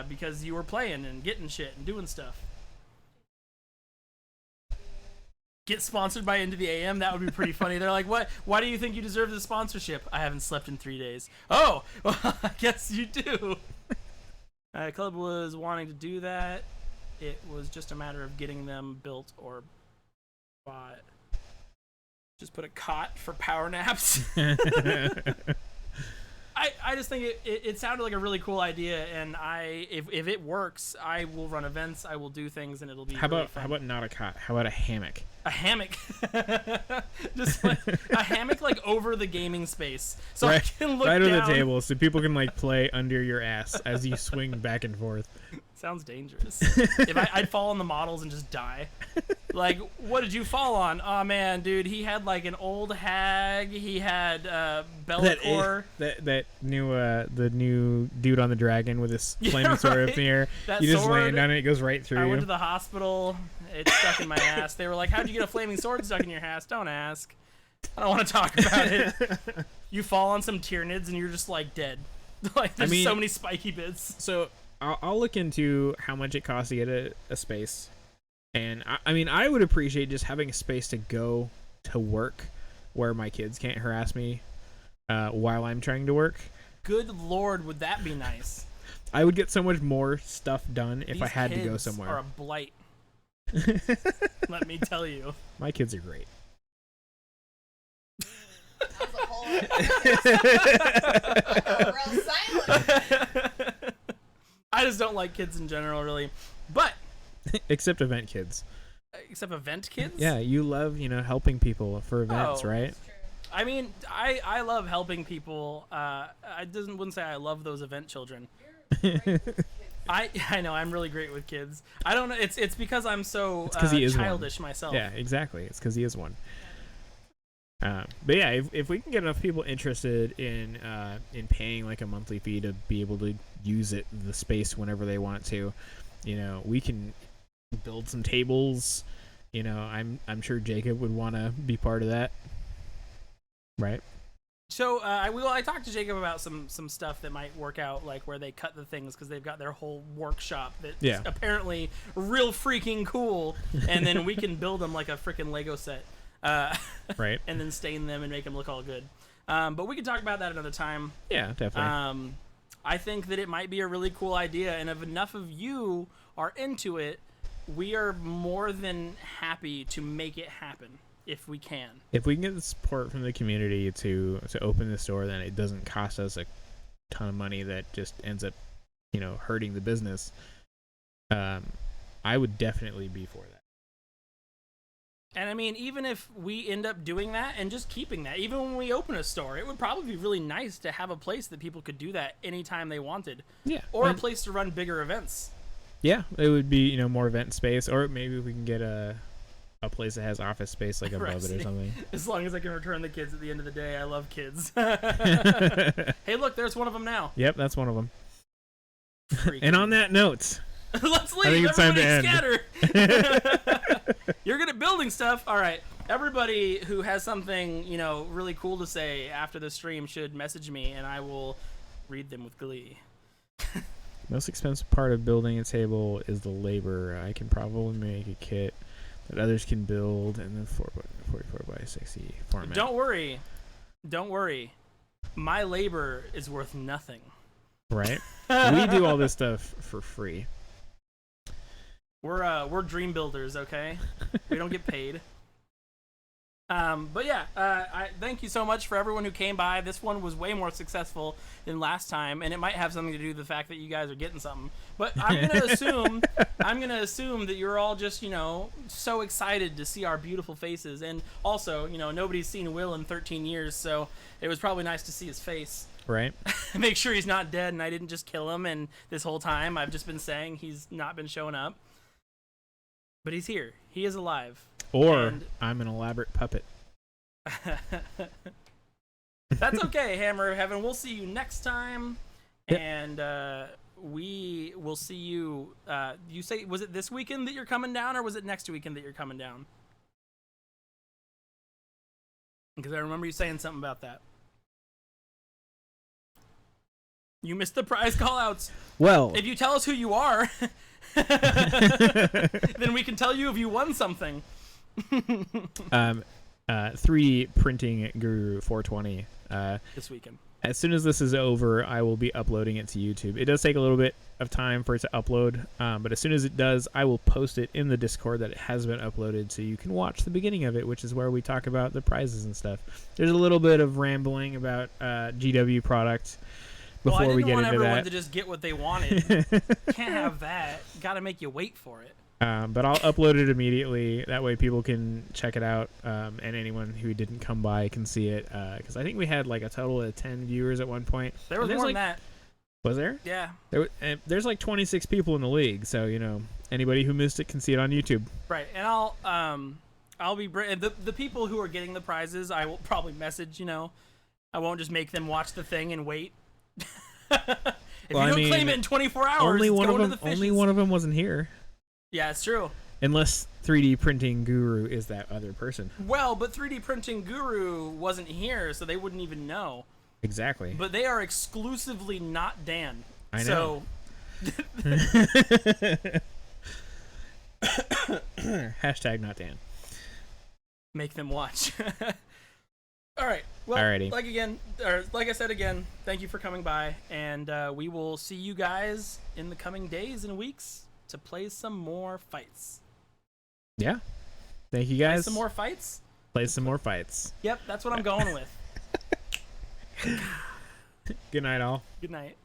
because you were playing and getting shit and doing stuff. Get sponsored by Into the AM? That would be pretty funny. They're like, "What? Why do you think you deserve the sponsorship?" "I haven't slept in 3 days." "Oh, well, I guess you do." Club was wanting to do that. It was just a matter of getting them built or bought. Just put a cot for power naps. I just think it sounded like a really cool idea, and if it works, I will run events, I will do things, and it'll be really fun. How about not a cot? How about a hammock? A hammock. Just like a hammock like over the gaming space. So right, I can look right down. on the table so people can like play under your ass as you swing back and forth. Sounds dangerous. If I'd fall on the models and just die. Like, what did you fall on? Oh man, dude, he had like an old hag. He had Bellacore. That new the new dude on the dragon with his flaming sword up in the air. That you just sword, land on it, it goes right through I you. went to the hospital. It's stuck in my ass. They were like, "How'd you get a flaming sword stuck in your ass?" Don't ask. I don't want to talk about it. You fall on some Tyranids and you're just like dead. Like there's so many spiky bits. So I'll look into how much it costs to get a space. And I mean, I would appreciate just having a space to go to work where my kids can't harass me while I'm trying to work. Good Lord, would that be nice? I would get so much more stuff done if I had to go These somewhere. kids are a blight. Let me tell you. My kids are great. That was a whole real silent. I just don't like kids in general, really. But Except event kids. Except event kids? Yeah, you love, helping people for events, right? That's true. I mean, I love helping people. I wouldn't say I love those event children. You're great with kids. I know I'm really great with kids. I don't know. It's because I'm so he is childish myself. Yeah, exactly. It's because he is one. But yeah, if we can get enough people interested in paying like a monthly fee to be able to use the space whenever they want to, we can build some tables. I'm sure Jacob would want to be part of that, right? So I talked to Jacob about some stuff that might work out, like where they cut the things because they've got their whole workshop that's apparently real freaking cool, and then we can build them like a freaking Lego set. Right. And then stain them and make them look all good. But we can talk about that another time. Yeah, definitely. I think that it might be a really cool idea, and if enough of you are into it, we are more than happy to make it happen if we can. If we can get the support from the community to open the store, then it doesn't cost us a ton of money that just ends up, hurting the business. I would definitely be for that. And I mean, even if we end up doing that and just keeping that, even when we open a store, it would probably be really nice to have a place that people could do that anytime they wanted. Yeah. Or a place to run bigger events. Yeah, it would be, more event space, or maybe we can get a place that has office space like above it or something. As long as I can return the kids at the end of the day, I love kids. Hey, look, there's one of them now. Yep, that's one of them. Freaking. And on that note, let's leave. I think it's time to end. Scatter. You're good at building stuff. All right. Everybody who has something, really cool to say after the stream should message me, and I will read them with glee. Most expensive part of building a table is the labor. I can probably make a kit that others can build in the 44x60 format. Don't worry. My labor is worth nothing. Right? We do all this stuff for free. We're dream builders, okay? We don't get paid. But yeah, I thank you so much for everyone who came by. This one was way more successful than last time, and it might have something to do with the fact that you guys are getting something. But I'm gonna assume that you're all just so excited to see our beautiful faces, and also nobody's seen Will in 13 years, so it was probably nice to see his face. Right. Make sure he's not dead, and I didn't just kill him. And this whole time I've just been saying he's not been showing up, but he's here. He is alive. Or I'm an elaborate puppet. That's okay, Hammer of Heaven. We'll see you next time. Yep. And we will see you. You say, was it this weekend that you're coming down, or was it next weekend that you're coming down? Because I remember you saying something about that. You missed the prize call-outs. Well, if you tell us who you are, then we can tell you if you won something. 3D Printing Guru 420. This weekend. As soon as this is over, I will be uploading it to YouTube. It does take a little bit of time for it to upload, but as soon as it does, I will post it in the Discord that it has been uploaded, so you can watch the beginning of it, which is where we talk about the prizes and stuff. There's a little bit of rambling about GW product before we get into that. I didn't want everyone to just get what they wanted. Can't have that. Got to make you wait for it. But I'll upload it immediately. That way people can check it out, and anyone who didn't come by can see it. Because I think we had like a total of 10 viewers at one point. There was more than that. Was there? Yeah. There's like 26 people in the league, so anybody who missed it can see it on YouTube. Right, and I'll be the people who are getting the prizes. I will probably message. I won't just make them watch the thing and wait. If you don't claim it in 24 hours, only one of them wasn't here. Yeah, it's true. Unless 3D Printing Guru is that other person. Well, but 3D Printing Guru wasn't here, so they wouldn't even know. Exactly. But they are exclusively not Dan. I know. Hashtag not Dan. Make them watch. All right. Well, alrighty. Like I said again, thank you for coming by, and we will see you guys in the coming days and weeks to play some more fights. Yeah. Thank you guys. Play some more fights? Play some more fights. Yep, that's what I'm going with. Good night, all. Good night.